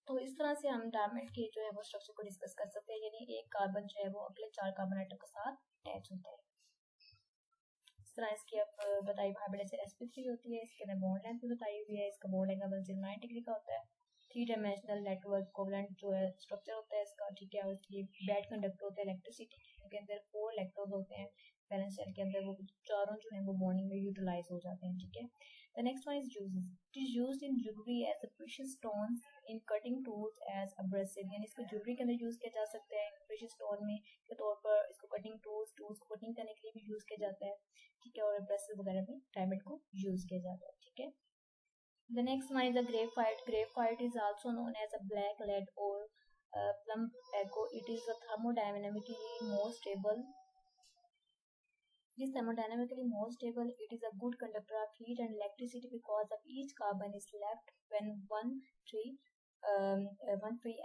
तो इस तरह से हम डायमंड के जो है वो स्ट्रक्चर को डिस्कस कर सकते हैं, यानी एक कार्बन जो है वो अगले 4 कार्बन एटम के साथ अटैच होता है। इस तरह इसकी अब बताई हाइब्रिडाइजेशन sp3 होती है, इसके अंदर बॉन्ड लेंथ भी बताई हुई है, इसका बॉन्ड लेंथ 109 डिग्री का होता है। 3 डायमेंशनल नेटवर्क कोवैलेंट जो है स्ट्रक्चर होता है इसका। ठीक है, और ये बैड कंडक्टर होता है इलेक्ट्रिसिटी के अंदर 4 इलेक्ट्रोड होते हैं, वैलेंस शेल के अंदर वो चारों जो है वो बॉन्डिंग में यूटिलाइज हो जाते हैं, ठीक है। The next one is uses, it is used in jewellery as a precious stones, in cutting tools as abrasive, यानी इसको ज्वेलरी के अंदर यूज किया जा सकता है प्रेशियस स्टोन में के तौर पर, इसको कटिंग टूल्स को कटिंग करने के लिए भी यूज किया जाता है, ठीक है, और अब्रेसिव वगैरह में डायमंड को यूज किया जाता है, ठीक है। The next one is the graphite. Graphite is also known as a black lead or plum echo. It is a thermodynamically more stable. It is thermodynamically more stable. It is a good conductor of heat and electricity because of each carbon is left when one free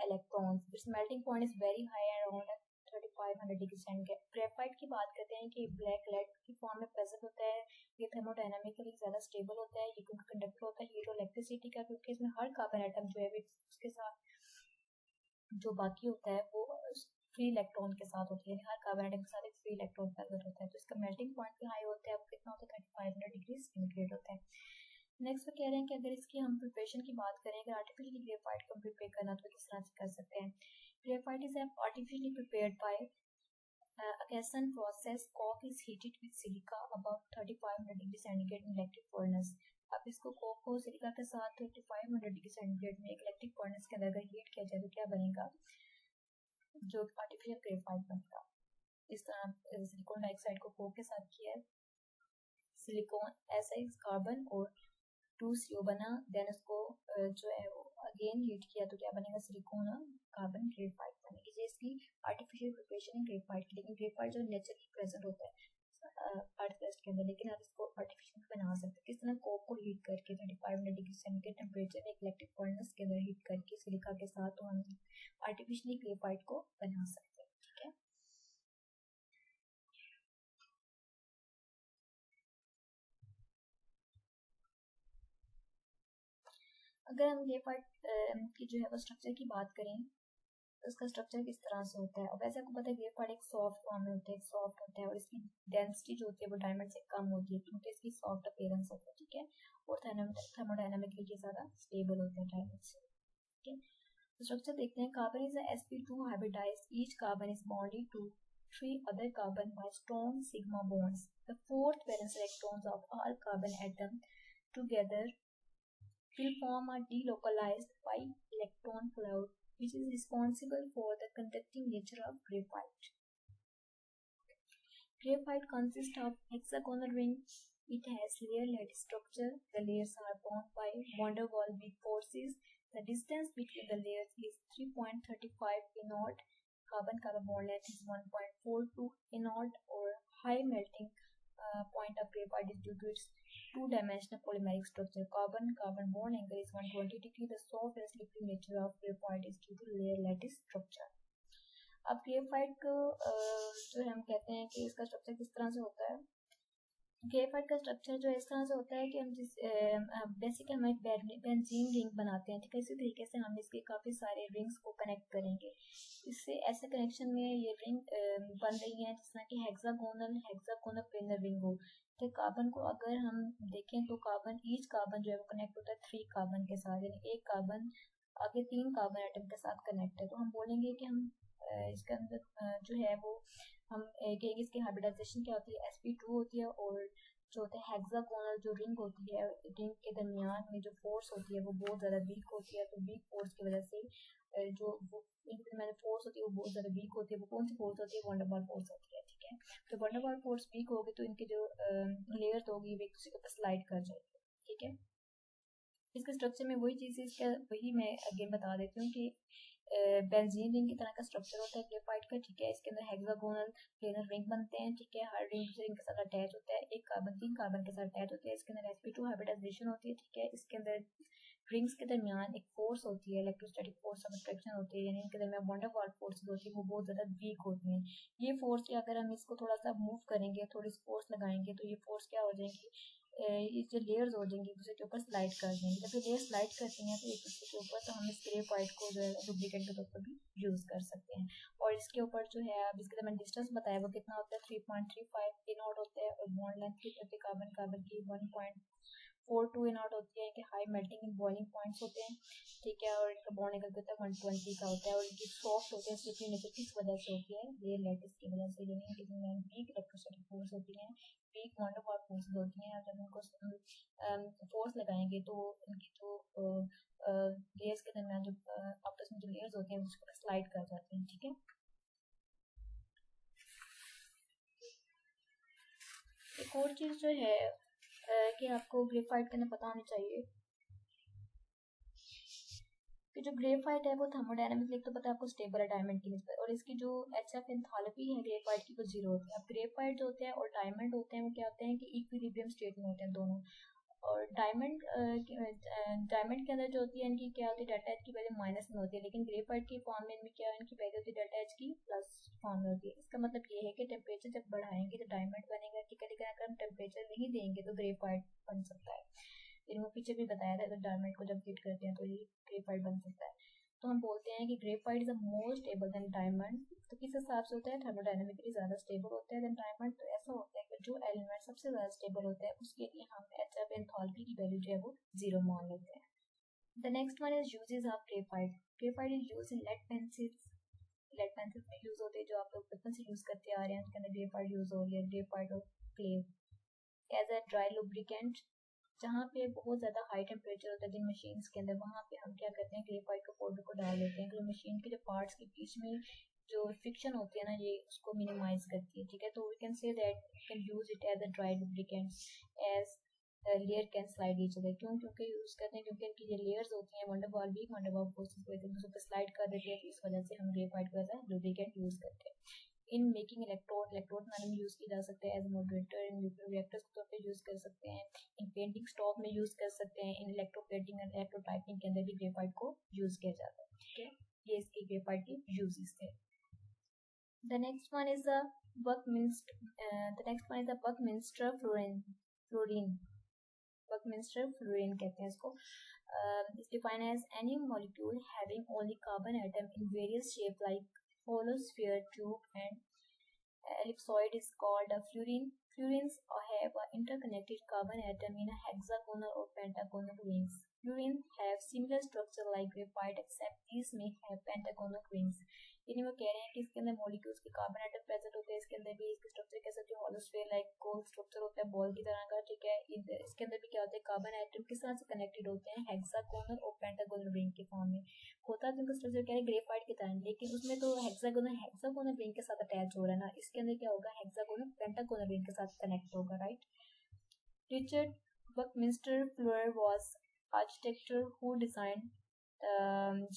electrons. Its melting point is very high, around 3500 degree centigrade. Graphite की बात करते हैं कि black lead की form में present होता है, ये थर्मोडायनामिकली ज़्यादा स्टेबल होता है, ये क्योंकि कंडक्टर होता है हीट और इलेक्ट्रिसिटी का, क्योंकि इसमें हर कार्बन एटम जो है उसके साथ जो बाकी होता है वो फ्री इलेक्ट्रॉन के साथ होती है, हर कार्बन एटम के साथ एक फ्री इलेक्ट्रॉन प्रेजेंट होता है, तो इसका मेल्टिंग पॉइंट भी हाई होता है, वो कितना होता है 3500 डिग्री सेंटीग्रेड होता है। नेक्स्ट वो कह रहे हैं कि अगर इसकी हम प्रिपरेशन की बात करें, अगर आर्टिफिशियली ग्रेफाइट को प्रिपेयर करना तो किस तरह से कर सकते हैं। Graphite is artificially prepared by Acacian process. Coke is heated with silica about 3500 degree centigrade in electric furnace. अब इसको कोक को सिलिका के साथ 3500 डिग्री सेंटीग्रेड में एक इलेक्ट्रिक फर्नेस के अंदर अगर हीट किया जाए तो क्या बनेगा, जो आर्टिफिशियल ग्रेफाइट बनेगा। इस तरह सिलिकॉन डाइऑक्साइड को कोक के साथ किया है, सिलिकॉन SiO कार्बन और 2CO बना, देन उसको जो है वो अगेन हीट किया तो क्या बनेगा, सिलिकॉन और कार्बन ग्रेफाइट बनेगी। ये इसकी आर्टिफिशियल प्रिपरेशन है ग्रेफाइट की, लेकिन ग्रेफाइट जो नेचुरली प्रेजेंट होता है अर्थ क्रस्ट के अंदर, लेकिन आप इसको आर्टिफिशियल बना सकते हैं। किस तरह, कोक को हीट करके 3500 डिग्री सेंटीग्रेड टेम्परेचर में एक इलेक्ट्रिक फर्नेस के अंदर हीट करके सिलिका के साथ तो हम आर्टिफिशियली ग्रेफाइट को बना सकते हैं, ठीक है। अगर हम ग्रेफाइट की जो है वो स्ट्रक्चर की बात करें तो उसका स्ट्रक्चर किस तरह से होता है। और वैसे आपको पता है ग्रेफाइट एक सॉफ्ट फॉर्म में होता है, सॉफ्ट होता है और इसकी डेंसिटी जो होती है वो डायमंड से कम होती है, क्योंकि इसकी सॉफ्ट अपीयरेंस होता है, ठीक है, और थर्मोडायनामिकली ये ज़्यादा स्टेबल होता है डायमंड से, ठीक है। तो स्ट्रक्चर देखते हैं। Carbon is sp2 hybridized. Each carbon is bonded to 3 other carbon by strong sigma bonds. The fourth valence electrons of all carbon atom together will form a delocalized pi electron cloud, which is responsible for the conducting nature of graphite. Graphite consists of hexagonal ring. It has layer-like structure. The layers are bound by van der Waals forces. The distance between the layers is 3.35 inord. Carbon-carbon bond length is 1.42 inord, or high melting point of graphite is due to its two-dimensional polymeric structure. Carbon-carbon bond angle is 120 degree. The soft and slippery nature of graphite is due to layer lattice structure. अब graphite को जो हम कहते हैं कि इसका structure किस तरह से होता है। ग्रेफाइट का स्ट्रक्चर जो इस तरह से होता है कि हम जिस बेसिक हम एक बेंजीन रिंग बनाते हैं, ठीक है, इसी तरीके से हम इसके काफ़ी सारे रिंग्स को कनेक्ट करेंगे। इससे ऐसे कनेक्शन में ये रिंग बन रही है जिस तरह कि हेक्सागोनल प्लेनर रिंग हो। तो कार्बन को अगर हम देखें तो ईच कार्बन जो है वो कनेक्ट होता है 3 कार्बन के साथ, यानी एक कार्बन आगे 3 कार्बन एटम के साथ कनेक्ट है। तो हम बोलेंगे कि हम इसके अंदर जो है वो हम एक इसकी हाइब्रिडाइजेशन क्या होती है, sp2 होती है, और जो होता है हेक्सागोनल जो रिंग होती है, रिंग के दरमियान में जो फोर्स होती है वो बहुत ज़्यादा वीक होती है। तो वीक फोर्स की वजह से जो मैंने फोर्स होती है वो बहुत ज़्यादा वीक होती है। वो कौन सी फोर्स होती है, van der Waals फोर्स होती है, ठीक है। तो van der Waals force week होगी तो इनकी जो लेयर्स होगी वो एक दूसरे के ऊपर स्लाइड कर जाएगी, ठीक है। इसके स्ट्रक्चर में वही चीज़ इसका वही मैं अगेन बता देती हूँ कि बेंजीन रिंग की तरह का स्ट्रक्चर होता है ग्रेफाइट का, ठीक है। इसके अंदर हेक्सागोनल प्लेनर रिंग बनते हैं, ठीक है, हर रिंग दूसरे रिंग के साथ अटैच होता है, एक कार्बन 3 कार्बन के साथ अटैच होते हैं। इसके अंदर sp2 हाइब्रिडाइजेशन होती है, ठीक है। इसके अंदर रिंग्स के दरमियान एक फोर्स होती है, इलेक्ट्रोस्टैटिक फोर्स ऑफ अट्रैक्शन होती है, यानी इनके दरमियान van der Waals फोर्स होती है वो बहुत ज़्यादा वीक होती हैं। ये फोर्स की अगर हम इसको थोड़ा सा मूव करेंगे, थोड़ी सी फोर्स लगाएंगे तो ये फोर्स क्या हो जाएंगी, ये जो लेयर्स हो जाएंगी एक दूसरे के ऊपर स्लाइड कर देंगे। जब ये लेयर स्लाइड करती हैं तो एक दूसरे के ऊपर, तो हम इस ग्रेफाइट को जो है लुब्रिकेंट के तौर पर भी यूज़ कर सकते हैं। और इसके ऊपर जो है अब इसके मैंने डिस्टेंस बताया वो कितना होता है 3.35 इनॉट होता है, और बॉन्ड लेंथ कितनी होती है कार्बन की 4 इन आउट होती है, इनके high melting in boiling points होते हैं, ठीक है, और इनका बॉन्ड निकल होता है 120 का होता है, और इनकी सॉफ्ट होते हैं स्लिपरी नेचर किस वजह से होती है, ये लैटिस की वजह से, यानी कि वीक इलेक्ट्रोस्टैटिक फोर्स होती है, weak van der Waals force होती हैं, और जब इनको फोर्स लगाएंगे तो इनकी जो लेयर्स के दरमियान जो आपस में जो लेयर्स होते हैं उसको स्लाइड कर जाते हैं, ठीक है। एक और चीज़ जो है कि आपको ग्रेफाइट के अंदर पता होनी चाहिए कि जो ग्रेफाइट है वो थर्मोडायनामिकली तो पता है आपको स्टेबल है डायमंड की निस्बत, और इसकी जो HF एंथैल्पी है ग्रेफाइट की वो 0 होती है। अब ग्रेफाइट जो होते हैं और डायमंड होते हैं वो क्या होते हैं कि इक्विलिब्रियम स्टेट में होते हैं दोनों, और डायमंड के अंदर जो होती है इनकी क्या होती है, डेल्टा एच की वैल्यू माइनस में होती है, लेकिन ग्रेफाइट की फॉर्म में इनमें क्या है, इनकी वैल्यू होती है डेल्टा एच की प्लस फॉर्म में होती है। इसका मतलब ये है कि टेम्परेचर जब बढ़ाएंगे तो डायमंड बनेगा, ठीक है, लेकिन अगर हम टेम्परेचर नहीं देंगे तो ग्रेफाइट बन सकता है। इनको पीछे भी बताया था, अगर डायमंड को जब हीट करते हैं तो ये ग्रेफाइट बन सकता है। तो हम बोलते हैं कि graphite is a more stable then diamond. तो किस हिसाब से होता है, थर्मोडायनामिकली ज़्यादा स्टेबल होता है देन डायमंड। तो ऐसा होता है कि जो एलिमेंट सबसे ज़्यादा स्टेबल होता है उसके लिए हम HF एंथैल्पी की वैल्यू जो है वो 0 मान लेते हैं। The next one is uses of graphite. Graphite is use in lead pencils, lead pencils में यूज होते हैं जो आप लोग बचपन से यूज करते आ रहे हैं, उसके अंदर ग्रेफाइट यूज हो रही है, ग्रेफाइट और clay as a dry lubricant. जहाँ पे बहुत ज़्यादा हाई टेम्परेचर होता है जिन मशीन्स के अंदर, वहाँ पे हम क्या करते हैं, ग्रेफाइट का पाउडर को डाल देते हैं, तो मशीन के जो पार्ट्स के बीच में जो फ्रिक्शन होती है ना, ये उसको मिनिमाइज करती है, ठीक है। तो we can say that you can use it as a dry lubricant as layer can slide each other. क्योंकि यूज करते हैं क्योंकि इनकी जो लेयर्स होती हैं वंडरवॉल वीक वंडरवॉल फोर्सेस को एक दूसरे पर स्लाइड कर देती है, इस वजह से हम ग्रेफाइट को एज अ लुब्रिकेंट यूज करते हैं। इन मेकिंग इलेक्ट्रोड बनाने में यूज किया जा सकता है, as moderator in nuclear reactors के तौर पे यूज कर सकते हैं, इन पेंटिंग स्टॉक में यूज कर सकते हैं, इन इलेक्ट्रोप्लेटिंग एंड इलेक्ट्रोटाइपिंग के अंदर भी ग्रेफाइट को यूज किया जाता है, ठीक है। ये इसके ग्रेफाइट के यूजेस थे। The next one is the Buckminster Fullerene. Buckminster Fullerene कहते हैं इसको। It's defined as any molecule having only carbon atom in various shape like hollow sphere, tube, and ellipsoid is called a fluorine. Fluorines have an interconnected carbon atom in a hexagonal or pentagonal rings. Fluorine have similar structure like graphite except these may have pentagonal rings. यानी वो कह रहे हैं कि इसके अंदर molecules के carbon atom present होते हैं, इसके अंदर भी इसके स्ट्रक्चर कैसा जो हॉलो स्फीयर लाइक गोल स्ट्रक्चर होता है बॉल की तरह का, ठीक है। इसके अंदर भी क्या होता है, कार्बन एटम किस तरह से कनेक्टेड होते हैं, हेक्सागोनल और पेंटागोनल रिंग के फॉर्म में होता है। जिनका स्ट्रक्चर क्या है, ग्रेफाइट की तरह, लेकिन उसमें तो हेक्सागोनल रिंग के साथ अटैच हो रहा है ना, इसके अंदर क्या होगा, हेक्सागोनल पेंटागोनल रिंग के साथ कनेक्ट होगा, right. Richard Buckminster floor was architecture who designed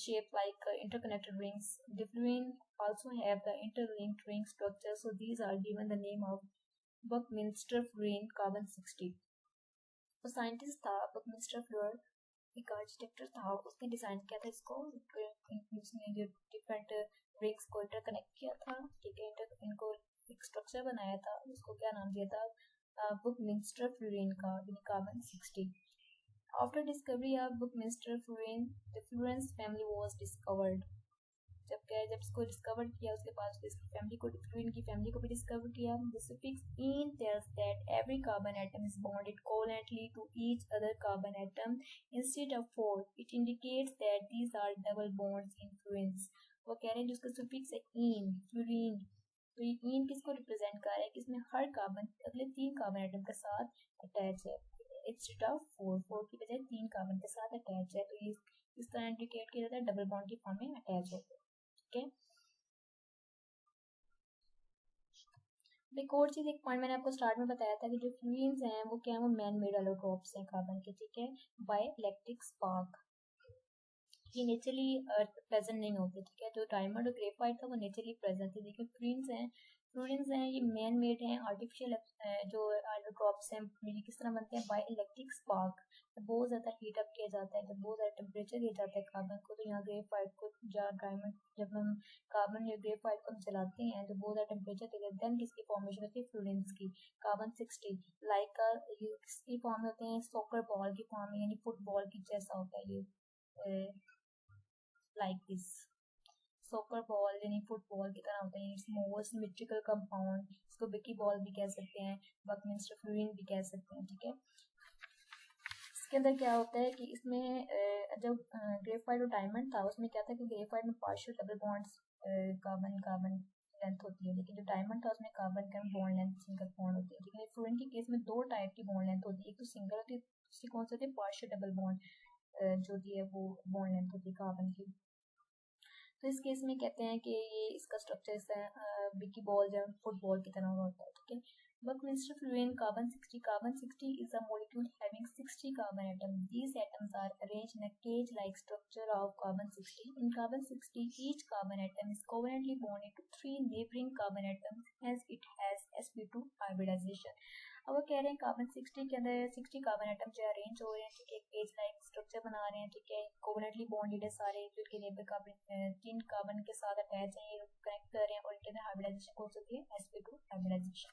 shaped like interconnected rings. The fluorine also have the interlinked ring structure, so these are given the name of Buckminster Fullerene carbon 60. तो scientist था Buckminster floor, एक architecture था, उसने design किया था इसको, उसने जो डिफरेंट रिंग्स को इंटरकनेक्ट किया था, ठीक है, इनको एक स्ट्रक्चर बनाया था, उसको क्या नाम दिया था, बुकमिंस्टर फ्लोरीन का, carbon 60. After discovery of Buckminster Fullerene, the Fullerenes family was discovered. जब इसको डिस्कवर किया उसके बाद इसकी फैमिली को, फ्लोरीन की फैमिली को भी डिस्कवर किया. The suffix "ene" tells that every carbon atom is bonded covalently to each other carbon atom instead of 4. It indicates that these are double bonds in fluorines. वो कह रहे हैं जिसका suffix है "ene", फ्लोरीन, तो ये "ene" किसको represent कर रहा है कि इसमें हर कार्बन अगले 3 कार्बन एटम के साथ अटैच है, इंस्टेड ऑफ 4 की बजाय 3 कार्बन के साथ अटैच है, तो ये इस तरह इंडिकेट किया जाता है डबल बॉन्ड की फॉर्म में अटैच होते हैं, ठीक है। एक और चीज, एक पॉइंट मैंने आपको स्टार्ट में बताया था कि जो फ्लूरीन्स हैं वो क्या है, वो मैन मेड एलोट्रोप्स हैं कार्बन के, ठीक है, बाय इलेक्ट्रिक स्पार्क, ये नेचुरली प्रेजेंट नहीं होते, ठीक है। जो डायमंड और ग्रेफाइट था वो नेचुरली प्रेजेंट थे, लेकिन फ्लूरीन्स हैं ये मैन मेड हैं, आर्टिफिशियल जो एलोट्रोप्स हैं, ये किस तरह बनते हैं, बाय इलेक्ट्रिक स्पार्क। तो बहुत ज़्यादा हीट अप किया जाता है, जब बहुत ज़्यादा टेम्परेचर दिया जाता है कार्बन को, तो यहाँ ग्रेफाइट को या डायमंड, जब हम कार्बन या ग्रेफाइट को हम जलाते हैं तो बहुत ज़्यादा टेम्परेचर देते हैं, देन किसकी फॉर्मेशन होती है, फ्लूरीन्स की, कार्बन 60 लाइक किसकी फॉर्म में होते हैं, सॉकर बॉल की फॉर्म में, यानी फुटबॉल की जैसा होता है ये, like this soccer ball यानी फुटबॉल की तरह होता है, इट्स मोर सिमेट्रिकल कंपाउंड, इसको बिकी बॉल भी कह सकते हैं, बकमिंस्टर फ्लूरीन भी कह सकते हैं, ठीक है। इसके अंदर क्या होता है कि इसमें जब ग्रेफाइट और डायमंड था उसमें क्या था कि ग्रेफाइट में partial double bonds carbon carbon length होती है, लेकिन जो डायमंड था उसमें carbon carbon bond length single bond होती है। ठीक है, फ्लोरीन के केस में दो टाइप की बॉन्ड लेंथ होती है, एक तो सिंगल होती है, दूसरी कौन सी होती है पार्शियल डबल बॉन्ड जो होती है वो बॉन्ड लेंथ होती है कार्बन की। तो इस केस में कहते हैं कि ये इसका स्ट्रक्चर बिकी बॉल या फुटबॉल की तरह होता है। ठीक है, Buckminster Fullerene carbon 60. Carbon 60 is a molecule having 60 carbon atoms. These atoms are arranged in a cage-like structure of carbon 60. In carbon 60, each carbon atom is covalently bonded to three neighboring carbon atoms, hence it has sp2 hybridization. अब वो कह रहे हैं carbon 60 के अंदर 60 carbon atom जो arrange हो रहे हैं, ठीक है, पेज लाइक स्ट्रक्चर बना रहे हैं, ठीक है, कोवेलेंटली बॉन्डेड है सारे, जो इनके नेबर कार्बन 3 कार्बन के साथ अटैच हैं, ये कनेक्ट कर रहे हैं और इनके अंदर हाइब्रिडाइजेशन हो सकती है sp2 hybridisation.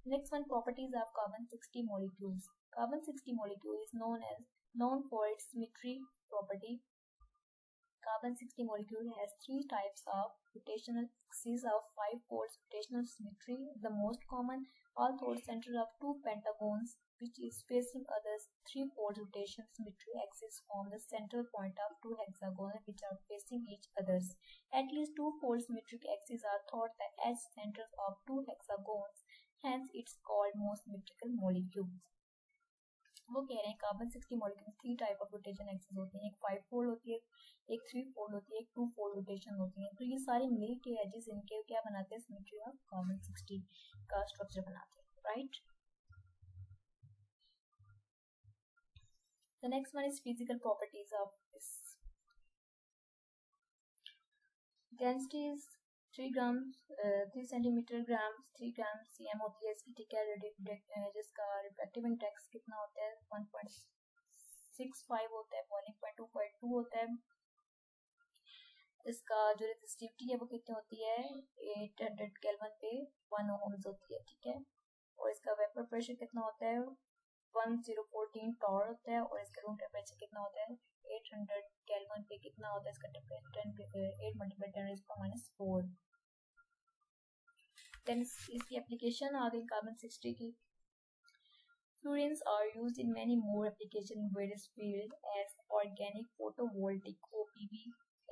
Next one, properties of carbon 60 molecules. Carbon 60 molecule is known for its symmetry property. Carbon 60 molecule has three types of rotational axes of 5 folds rotational symmetry. The most common, all thought center of two pentagons which is facing others. 3 folds rotation symmetry axis form the central point of two hexagons which are facing each others. At least 2 fold symmetric axes are thought the edge centers of two hexagons. Hence it's called most symmetrical molecule. वो कह रहे हैं carbon 60 molecule 3 type of rotation axis होती हैं, एक 5 fold होती है, एक 3 फोल्ड होती है, एक 2 फोल्ड रोटेशन होती है। तो ये सारे मिल के एजेस इनके क्या बनाते हैं, सिमेट्री ऑफ कार्बन 60 का स्ट्रक्चर बनाते हैं, right. The next one is physical properties of this. Density is 3 gram 3 centimetre gram 3 gram cm होती है इसकी, ठीक है। जिसका रिफ्लेक्टिव इंडेक्स कितना होता है 1.65 होता है, बॉइलिंग पॉइंट 2.2 होता है। इसका जो रेजिस्टिविटी है वो कितनी होती है 800 केल्विन पे 1 ओम्स होती है, ठीक है। और इसका वेपर प्रेशर कितना होता है 1014 टॉर होता है, और इसका रूम टेम्परेचर कितना होता है 800 केल्विन पे कितना होता है इसका टेम्परेचर 8 × 10⁻⁴। देन इसकी एप्लीकेशन आ गई कार्बन 60 की। Fluorines are used in many more applications in various fields as organic photovoltaic (OPV),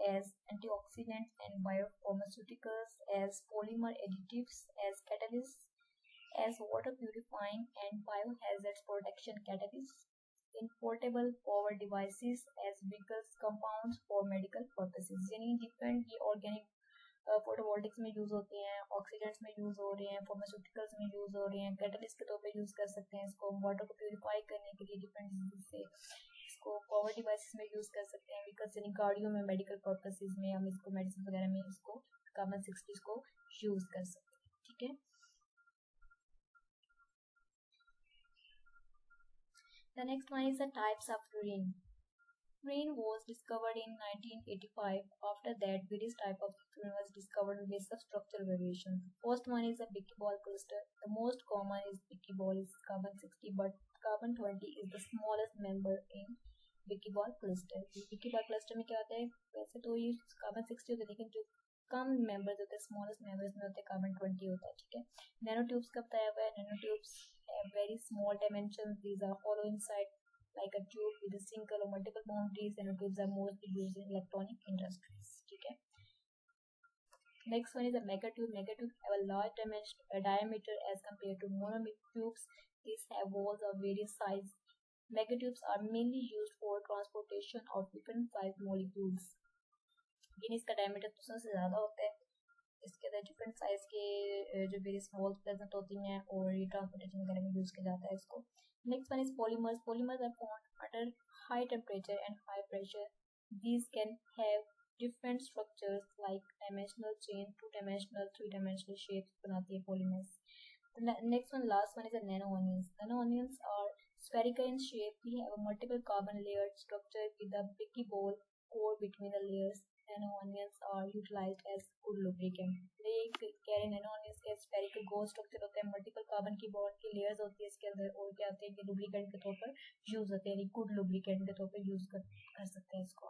as antioxidants and biopharmaceuticals, as polymer additives, as catalysts, as water purifying and biohazard protection catalysts, in portable power devices, as vehicles, compounds for medical purposes. यानी different ये organic photovoltaics में use होते हैं, oxidants में use हो रहे हैं, pharmaceuticals में यूज हो रहे हैं, कैटलिस्ट के तौर पे यूज कर सकते हैं इसको, वाटर को प्यूरिफाई करने के लिए डिफरेंट डिजीज से, इसको पावर डिवाइसेस में यूज कर सकते हैं, व्हीकल्स यानी गाड़ियों में, मेडिकल पर्पसेस में हम इसको मेडिसिन वगैरह में इसको कार्बन 60 को यूज कर सकते हैं, ठीक है। The next one is the types of fluorine. Fluorine was discovered in 1985. After that, various types of fluorine was discovered with basis of structural variation. First one is a buckyball cluster. The most common is buckyball is carbon 60, but carbon 20 is the smallest member in buckyball cluster. buckyball cluster में क्या होता है, वैसे तो ये carbon 60 होता है, लेकिन जो कम मेंबर्स होते हैं, स्मॉलेस्ट मेंबर्स में होते हैं कार्बन 20 होता है, ठीक है। नैनो ट्यूब्स का बताया हुआ है, nano tubes have very small dimensions. These are hollow inside like a tube with a single or multiple boundaries. Nanotubes are mostly used in electronic industries, ठीक है। Next one is a megatube. Megatubes have a large diameter as compared to monotubes. These have walls of various size. Megatubes are mainly used for transportation of different size molecules. लेकिन इसका diameter तो सबसे ज़्यादा होता है, इसके अंदर different size के जो वेरियस वॉल्स प्रेजेंट होती हैं और ये ट्रांसपोर्टेशन वगैरह में यूज किया जाता है इसको। Next one is polymers. Polymers are found under high temperature and high pressure. These can have different structures like dimensional chain, 2-dimensional, 3-dimensional shapes बनाती है polymers. Next one, last one is a nano onions. Nano onions are spherical in shape. We have a multiple carbon layered structure with a picky ball core between the layers. Nano onions are utilized as good lubricant. ये कह रहे nano onions का spherical गोल structure होता है, multiple carbon की bond की layers होती है इसके अंदर, और क्या होते हैं कि लुब्रिकेंट के तौर पर यूज होते हैं, गुड लुब्रिकेंट के तौर पर यूज कर सकते हैं इसको।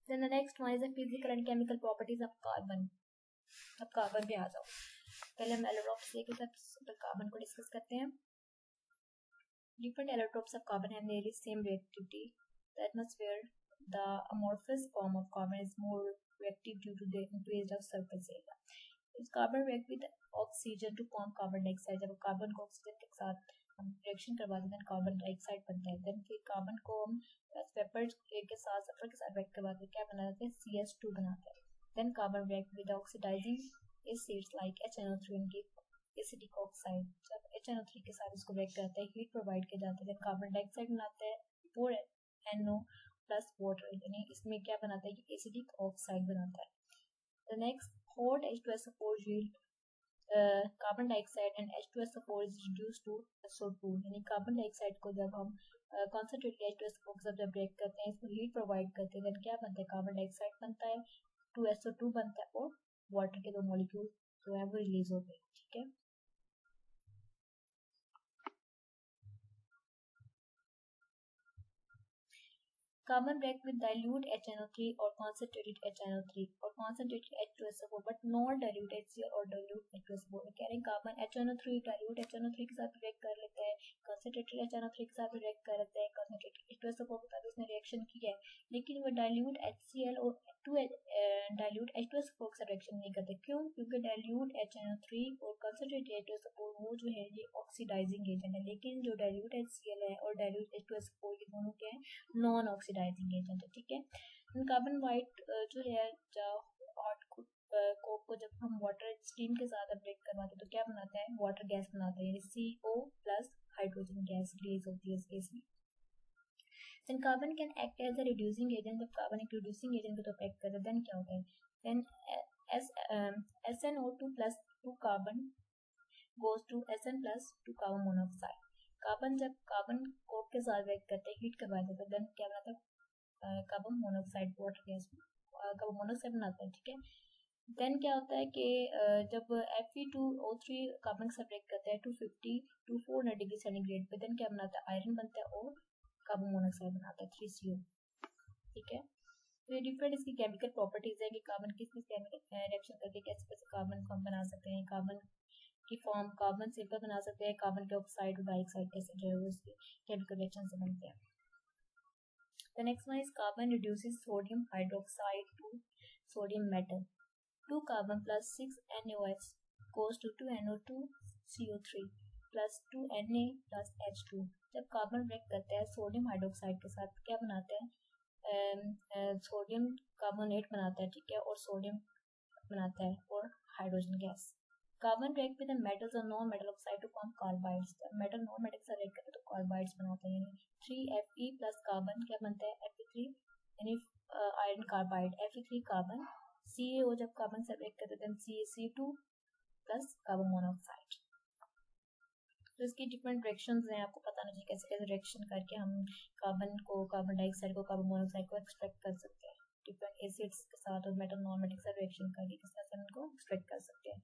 Then the next one is the physical and chemical properties of carbon. अब कार्बन पे आ जाओ। पहले हम एलोट्रोपी के साथ कार्बन को डिस्कस करते हैं। Different allotropes of carbon have nearly same reactivity. The atmosphere, the amorphous form of carbon is more reactive due to the increase of surface area. If carbon react with oxygen to form carbon dioxide, जब carbon को oxygen के साथ हम reaction करवाते हैं carbon dioxide बनता है, then फिर कार्बन को हम वेपर के साथ सल्फर के साथ रिएक्ट करवाते हैं, क्या बनाते हैं CS2 बनाते हैं. Then carbon react with oxidising acids like HNO3 and give acidic oxide. जब HNO3 के साथ इसको रिएक्ट करते हैं, हीट प्रोवाइड किया जाता है, देन कार्बन डाइऑक्साइड बनाते हैं और NO प्लस वाटर, यानी इसमें क्या बनाता है कि एसिडिक ऑक्साइड बनाता है. The next hot H2SO4 yield carbon dioxide and H2SO4 is reduced to SO2. यानी कार्बन डाइऑक्साइड को जब हम कॉन्सेंट्रेटेड H2SO4 के साथ जब ब्रेक करते हैं, इसको हीट प्रोवाइड करते हैं, देन क्या बनता है कार्बन डाइऑक्साइड बनता है, 2SO2 बनता है और वाटर के दो मॉलिक्यूल जो है वो रिलीज होते हैं. ठीक है. Carbon react with dilute HNO3 or concentrated HNO3 or concentrated H2SO4 but not dilute HCl or dilute H2SO4. कह रहे हैं कार्बन HNO3 dilute HNO3 के साथ रिएक्ट कर लेता है, concentrated HNO3 के साथ रिएक्ट कर लेता है, concentrated H2SO4 के साथ उसने रिएक्शन की है, लेकिन वो dilute HCl और dilute H2SO4 के साथ रिएक्शन नहीं करते. क्यों? क्योंकि dilute HNO3 और concentrated H2SO4 वो जो है ये ऑक्सीडाइजिंग एजेंट है, लेकिन जो dilute HCl है और dilute H2SO4 ये दोनों क्या है नॉन ऑक्सीडाइजिंग एजेंट है. ठीक है. कार्बन व्हाइट जो है हॉट कोक को जब हम वाटर स्टीम के साथ ब्रेक करवाते हैं तो क्या बनाता है वाटर गैस बनाता है, CO plus hydrogen gas release होती है इस केस में. Then carbon can act as a reducing agent. जब कार्बन एक रिड्यूसिंग एजेंट को तो अफेक्ट करता है, देन क्या होता है, then SNO2 plus 2 carbon goes to SN plus 2 carbon monoxide. Carbon जब कार्बन कोक के साथ रिएक्ट करते हैं, हीट करवा देते हैं, देन क्या बनाता है carbon monoxide water gas carbon monoxide बनाता है. ठीक है. देन क्या होता है कि जब Fe2O3 कार्बन के साथ रिएक्ट करता है 250 to 400 डिग्री सेंटीग्रेड पे, देन क्या बनाता है आयरन बनता है और कार्बन मोनोऑक्साइड बनाता है 3CO. ठीक है. तो ये डिफरेंट इसकी केमिकल प्रॉपर्टीज है कि कार्बन किस किस केमिकल रिएक्शन करके कैसे कैसे कार्बन को हम बना सकते हैं, कार्बन की फॉर्म कार्बन सिंपल बना सकते हैं, कार्बन के ऑक्साइड और डाइऑक्साइड कैसे जो है वो इसके केमिकल रिएक्शन से बनते हैं. The next one is carbon reduces sodium hydroxide to sodium metal. 2 carbon plus 6 NaOH goes to 2 NO2 CO3 plus 2 Na plus H2. जब कार्बन ब्रेक करता है सोडियम हाइड्रोक्साइड के साथ क्या बनाता है सोडियम कार्बोनेट बनाता है. ठीक है. और सोडियम बनाता है और hydrogen gas. Carbon react with metals और non metal oxide to form carbides. Metal non metal से रिएक्ट करते हैं तो कार्बाइड्स बनाते हैं, यानी 3Fe प्लस कार्बन क्या बनता है Fe3 यानी iron carbide, Fe3 carbon, CaO जब कार्बन से रिएक्ट करते हैं CaC2 प्लस कार्बन मोनोऑक्साइड. तो इसकी डिफरेंट रिएक्शंस हैं, आपको पता नहीं कैसे कैसे रिएक्शन करके हम कार्बन को कार्बन डाइऑक्साइड को कार्बन मोनोऑक्साइड को एक्सट्रैक्ट कर सकते हैं. डिफरेंट एसिड्स के साथ और मेटल नॉन मेटल से रिएक्शन करके किस तरह से हम इनको एक्सट्रैक्ट कर सकते हैं.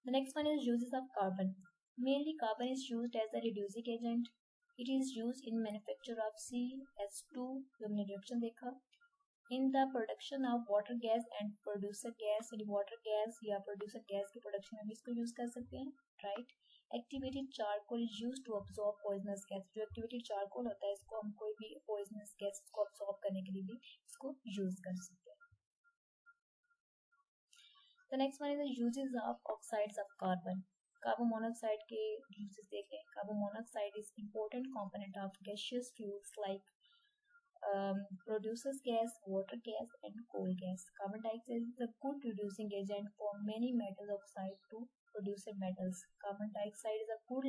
The next one is uses of carbon. Mainly carbon is used as a reducing agent. It is used in manufacture of CS2 जो हमने रिएक्शन देखा, in the production of water gas and producer gas. यानी water gas या producer gas की production में भी इसको use कर सकते हैं. right. Activated charcoal is used to absorb poisonous gas. जो activated charcoal होता है इसको हम कोई भी poisonous gas को absorb करने के लिए भी इसको यूज कर सकते हैं. The next one is the uses of oxides of carbon. Carbon monoxide के uses देखें. Carbon monoxide is important component of gaseous fuels like producers gas, water gas, and coal gas. Carbon dioxide is a good reducing agent for many metal oxide to produce metals. Carbon dioxide is a good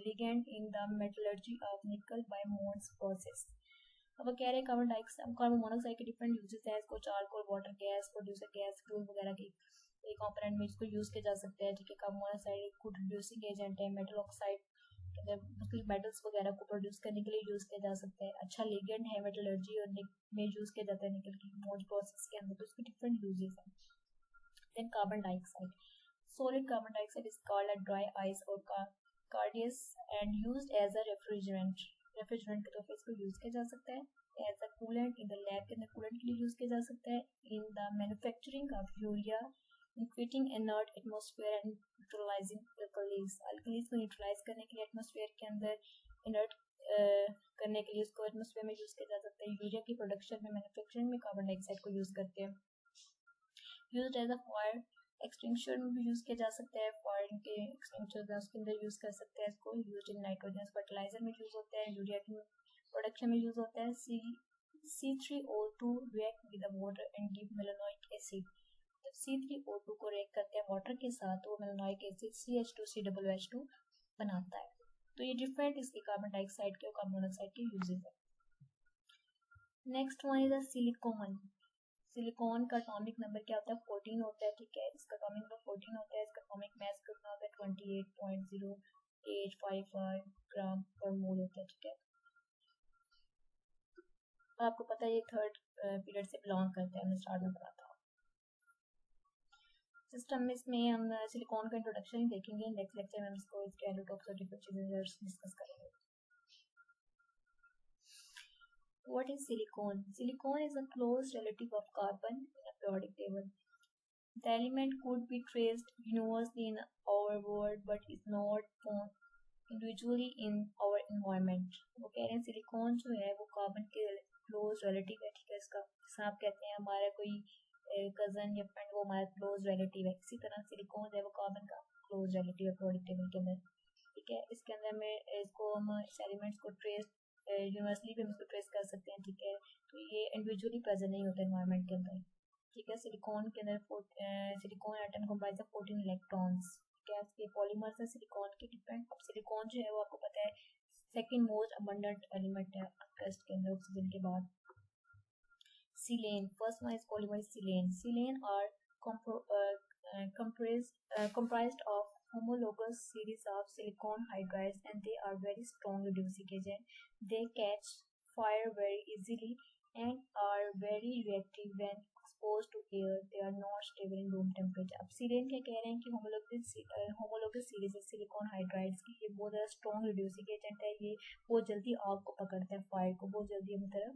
ligand in the metallurgy of nickel by Mond's process. अब कह रहे हैं carbon monoxide के different uses हैं. इसको charcoal, water gas, producer gas, fuel वगैरह की component में इसको यूज किया जा सकता है. ठीक है. कार्बन मोनोऑक्साइड एक गुड रिड्यूसिंग एजेंट है. मेटल ऑक्साइड मेटल्स वगैरह को प्रोड्यूस करने के लिए यूज किया जा सकता है. अच्छा लिगेंड है मेटलर्जी और में यूज किया जाता है निकल की मोल्ड प्रोसेस के अंदर. तो इसके डिफरेंट यूजेस हैं. Then carbon dioxide. Solid carbon dioxide is called a dry ice और cardice and used as a refrigerant. Refrigerant के तौर पर इसको यूज किया जा सकता है. As a coolant in the lab के अंदर कूलेंट के लिए यूज किया जा सकता है. In the manufacturing of urea liquid in inert atmosphere and neutralising alkalis. Alkalis को न्यूट्रलाइज करने के लिए एटमॉस्फेयर के अंदर इनर्ट करने के लिए उसको एटमॉस्फेयर में यूज़ किया जा सकता है। यूरिया की प्रोडक्शन में, मैन्युफैक्चरिंग में कार्बन डाइऑक्साइड को यूज़ करते हैं। Used as a fire extinguisher में भी यूज़ किया जा सकता है। फायर के एक्सटिंग्विशर उसके अंदर यूज़ कर सकते हैं इसको। यूज्ड इन नाइट्रोजन फर्टिलाइजर में यूज़ होता है। यूरिया की प्रोडक्शन में यूज़ होता है। C3O2 react with the water and give malonic acid। जब C3O2 को रिएक्ट करते हैं वाटर के साथ तो वो malonic acid CH2COOH2 बनाता है। तो ये डिफरेंट इसके कार्बन डाइऑक्साइड के और कार्बन मोनोऑक्साइड के यूजेस है। Next one is silicon. Silicon का एटॉमिक नंबर क्या होता है? 14 होता है, ठीक है। इसका एटॉमिक नंबर 14 होता है। इसका एटॉमिक मास कितना होता है? 28.0855 ग्राम पर मोल होता है, ठीक है। आपको पता है ये थर्ड पीरियड से बिलोंग करता है, हमने स्टार्ट में पढ़ा था। सिस्टम में इसमें हम सिलिकॉन का इंट्रोडक्शन ही देखेंगे। नेक्स्ट लेक्चर में हम इसको इसके एलोट्रोप्स और डिफरेंट चीजें डिस्कस करेंगे। What is silicon? Silicon is a close relative of carbon in a periodic table. The element could be traced universally in our world but is not found individually in our environment. वो कह रहे हैं silicon जो है वो carbon के close relative है, ठीक है। इसका जैसा आप कहते हैं हमारा कोई कजन या फ्रेंड वो हमारा क्लोज रिलेटिव है, इसी तरह सिलिकॉन है वो कार्बन का क्लोज रिलेटिव है periodic table के अंदर, ठीक है। इसके अंदर में इसको हम इस एलिमेंट्स को ट्रेस यूनिवर्सली भी हम इसको ट्रेस कर सकते हैं, ठीक है। तो ये इंडिविजुअली प्रेजेंट नहीं होता एनवायरनमेंट के अंदर, ठीक है। सिलिकॉन के अंदर silicon atom comprise of 14 electrons, ठीक है। इसके पॉलीमर्स है सिलिकॉन के डिफरेंट। अब सिलिकॉन जो है वो आपको पता है सेकंड मोस्ट अबंडेंट एलिमेंट है क्रस्ट के अंदर ऑक्सीजन के बाद। Silane, first one is polymer silane. Silane are comprised of homologous series of silicon hydrides and they are very strong reducing agent. They catch fire very easily and are very reactive when exposed to air. They are not stable in room temperature. अब सिलेन क्या कह रहे हैं कि homologous series है silicon hydrides की, ये बहुत ज़्यादा स्ट्रॉन्ग रिड्यूसिंग एजेंट है। ये बहुत जल्दी आग को पकड़ता है, फायर को बहुत जल्दी अपनी तरफ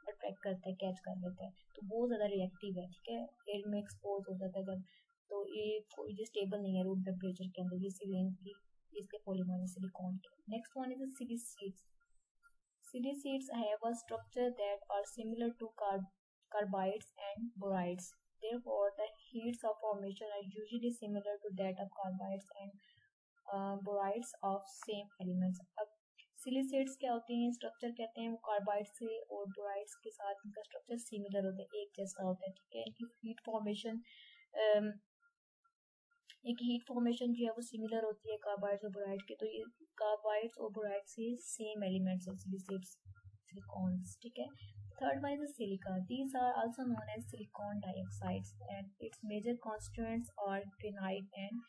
अट्रैक्ट करता है, कैच कर लेता है। तो बहुत ज़्यादा रिएक्टिव है, ठीक है। एयर में एक्सपोज हो जाता है जब, तो ये स्टेबल नहीं है रूम टेम्परेचर के अंदर। ये सिलेन की इसके पॉलीमर है सिलिकॉन के। Next one is silicides. Silicides have a structure that are similar to carbides and borides. Therefore, the heats of formation are usually similar to that of carbides and borides of same elements. अब सिलिसाइड्स क्या होते हैं? Structure कहते हैं वो carbide से और borides के साथ इनका स्ट्रक्चर सिमिलर होता है, एक जैसा होता है, ठीक है। इनकी हीट फॉर्मेशन जो है वो सिमिलर होती है कार्बाइड्स और बोराइड के। तो ये कार्बाइड्स और बोराइड से सेम एलिमेंट्स है सिलिसाइड्स, सिलिकॉन्स, ठीक है। Third one is silica. These are also known as silicon dioxides and its major constituents are granite and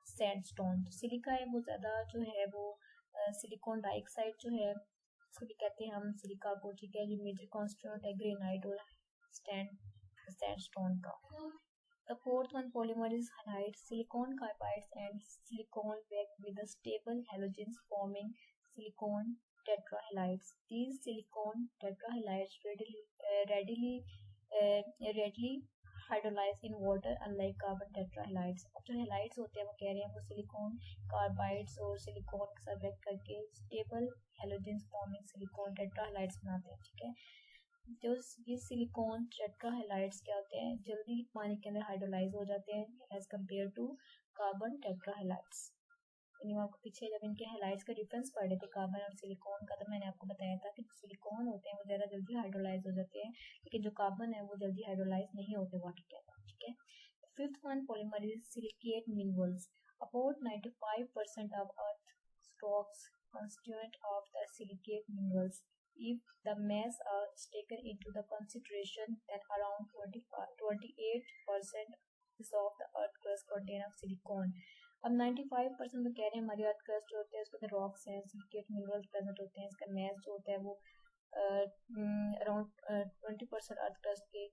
sandstone. Silica है वो ज़्यादा जो है वो सिलिकॉन डाइऑक्साइड जो है उसको भी कहते हैं हम सिलिका को, ठीक है। जो मेजर कॉन्स्टिट्यूएंट है ग्रेनाइट और सैंडस्टोन का। The fourth one polymer is halides, silicon carbides and silicon backed with the stable halogens forming silicon tetrahalides. These silicon tetrahalides readily hydrolyze in water unlike carbon tetrahalides. अब जो halides होते हैं वो कह रहे हैं वो सिलिकॉन कार्बाइड्स और सिलिकॉन के साथ बैक करके स्टेबल हेलोजेंस फॉर्मिंग सिलिकॉन टेट्राहलाइड्स बनाते हैं, ठीक है। जो ये सिलिकॉन टेट्राहैलाइड्स क्या होते हैं? जल्दी पानी के अंदर हाइड्रोलाइज हो जाते हैं एज कम्पेयर टू कार्बन टेट्राहैलाइड्स। यानी आपको पीछे जब इनके हैलाइड्स का डिफरेंस पढ़े थे कार्बन और सिलिकॉन का, तो मैंने आपको बताया था कि सिलिकॉन होते हैं वो ज़्यादा जल्दी हाइड्रोलाइज हो जाते हैं, लेकिन जो कार्बन है वो जल्दी हाइड्रोलाइज नहीं होते वाटर के अंदर, ठीक है। Fifth one polymer is silicate minerals. About 95% of earth stocks constituent of the silicate minerals. If the mass is taken into the consideration, then around 28% of the earth crust contain of silicon. अब 95% तो कह रहे हैं हमारी earth crust जो होते हैं उसके अंदर रॉक्स हैं, सिलिकेट मिनरल्स प्रेजेंट होते हैं। इसका मैस जो होता है वो अराउंड 20% अर्थ क्रस्ट के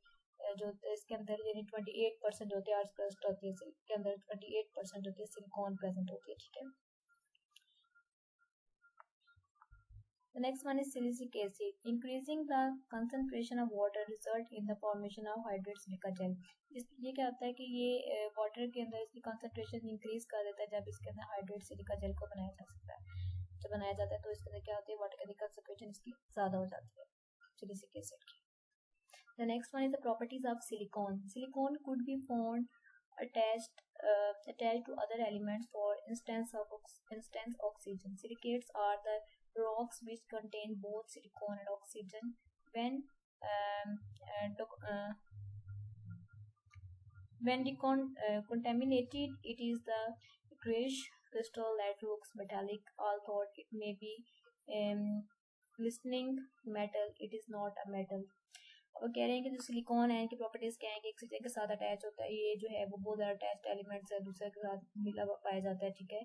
जो होते हैं इसके अंदर, यानी 28% होते हैं अर्थ क्रस्ट होती है, इसके अंदर 28% होती है सिलिकॉन प्रेजेंट होती है, ठीक है। The next one is silicic acid. Increasing the concentration of water result in the formation of hydrate silica gel. ये क्या होता है कि ये वाटर के अंदर इसकी concentration increase कर देता है जब इसके अंदर hydrate silica gel को बनाया जा सकता है। जब बनाया जाता है तो इसके अंदर क्या होती है, वाटर के अंदर concentration इसकी ज़्यादा हो जाती है silicic acid की। The next one is the properties of silicon. Silicon could be found attached to other elements, for instance oxygen. Silicates are the rocks which contain both silicon and oxygen. When contaminated, it is the grayish crystal that looks metallic, although it may be glistening metal. It is not a metal. और कह रहे हैं कि जो silicon है इनकी properties क्या है कि ऑक्सीजन के साथ अटैच होता है। ये जो है वो बहुत ज़्यादा अटैच्ड एलिमेंट्स है, दूसरे के साथ मिला पाया जाता है, ठीक है।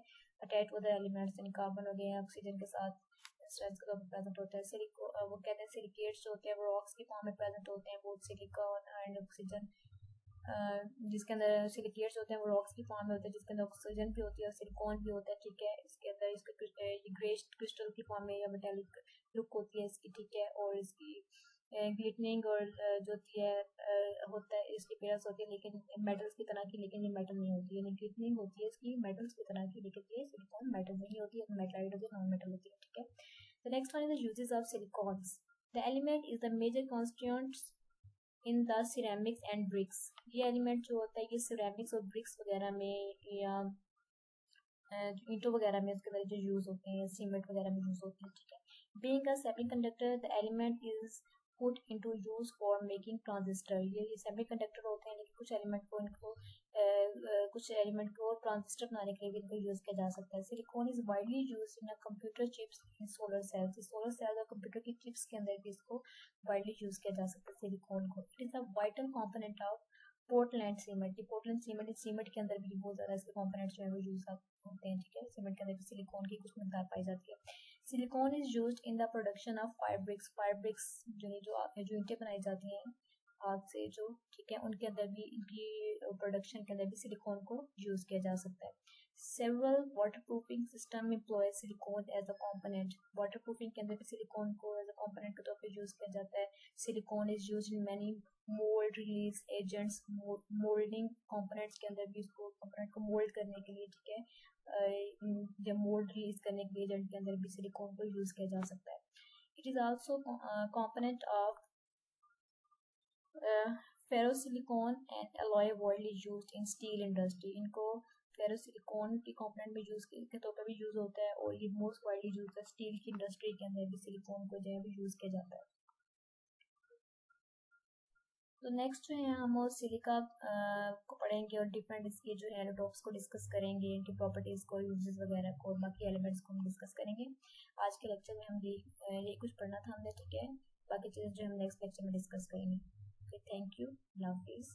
अटैच होता है एलिमेंट्स इन कार्बन हो गए हैं, ऑक्सीजन के साथ स्ट्रेंथ के तौर पर प्रेजेंट होता है। वो कहते हैं सिलिकेट्स जो होते हैं वो रॉक्स की फॉर्म में प्रेजेंट होते हैं, बोथ सिलिकॉन एंड ऑक्सीजन। जिसके अंदर सिलिकेट्स होते हैं वो रॉक्स की फॉर्म में होते हैं, जिसके अंदर ऑक्सीजन भी होती है और सिलिकॉन भी होता है, ठीक है। इसके अंदर इसके ग्रेस क्रिस्टल की फॉर्म में या मेटालिक लुक होती है इसकी, ठीक है। और इसकी ग्लिटनिंग और जो होती है होता है, इसकी पेयर्स होती है लेकिन मेटल्स की तरह की, लेकिन ये मेटल नहीं होती है। यानी ग्लिटनिंग होती है इसकी मेटल्स की तरह की, लेकिन ये सिलिकॉन मेटल नहीं होती है, मेटलाइट होती है, नॉन मेटल होती है, ठीक है। The next one is the uses of silicones. The element is the major constituents in the ceramics and bricks. ये एलिमेंट जो होता है ये सिरेमिक्स और ब्रिक्स वगैरह में या ईंटों वगैरह में उसके अंदर जो यूज होते हैं, सीमेंट वगैरह में यूज होते हैं, ठीक है। Being a semiconductor, the element is put into use for making transistor. ये सेमीकंडक्टर होते हैं लेकिन कुछ एलिमेंट को ट्रांजिस्टर बनाने के लिए भी इनको यूज किया जा सकता है। Silicon is widely used in a computer chips in solar cells. Solar cells और कंप्यूटर की चिप्स के अंदर भी इसको वाइडली यूज किया जा सकता है सिलिकॉन को। It is a vital component of Portland cement. ये पोर्टलैंड सीमेंट के अंदर भी बहुत ज़्यादा इसके कंपोनेंट्स जो है वो यूज होते हैं, ठीक है। सीमेंट के अंदर भी सिलिकॉन की कुछ मिकदार पाई जाती है। Silicon is used in the production of fire bricks जो ईंटें बनाई जाती हैं आग से जो, ठीक है, उनके अंदर भी इनकी प्रोडक्शन के अंदर भी सिलिकॉन को यूज किया जा सकता है। Several waterproofing system employ silicon as a component. Waterproofing के अंदर भी सिलिकॉन को एज अ कंपोनेंट के तौर पे यूज किया जाता है। Silicon is used in many mould release agents. Moulding components के अंदर भी इसको कंपोनेंट को मोल्ड करने के लिए, ठीक है, या मोल्ड रिलीज करने के लिए एजेंट के अंदर भी सिलिकॉन को यूज किया जा सकता है। It is also component of ferrosilicon and alloy widely used in steel industry. इनको फेरोसिलिकॉन के कंपोनेंट में यूज के तौर पर भी यूज होता है और ये मोस्ट वाइडली यूज है स्टील की इंडस्ट्री के अंदर भी सिलिकॉन को जो है भी यूज किया जाता है। तो नेक्स्ट जो है हम सिलिका को पढ़ेंगे और डिफरेंट इसके जो है एलोट्रोप्स को डिस्कस करेंगे, इनकी प्रॉपर्टीज को, यूजेस वगैरह को, बाकी एलिमेंट्स को हम डिस्कस करेंगे। आज के लेक्चर में हम ये कुछ पढ़ना था हमने, ठीक है। बाकी चीज़ें जो हम नेक्स्ट लेक्चर में डिस्कस करेंगे। ओके, थैंक यू, लव हाफिज़।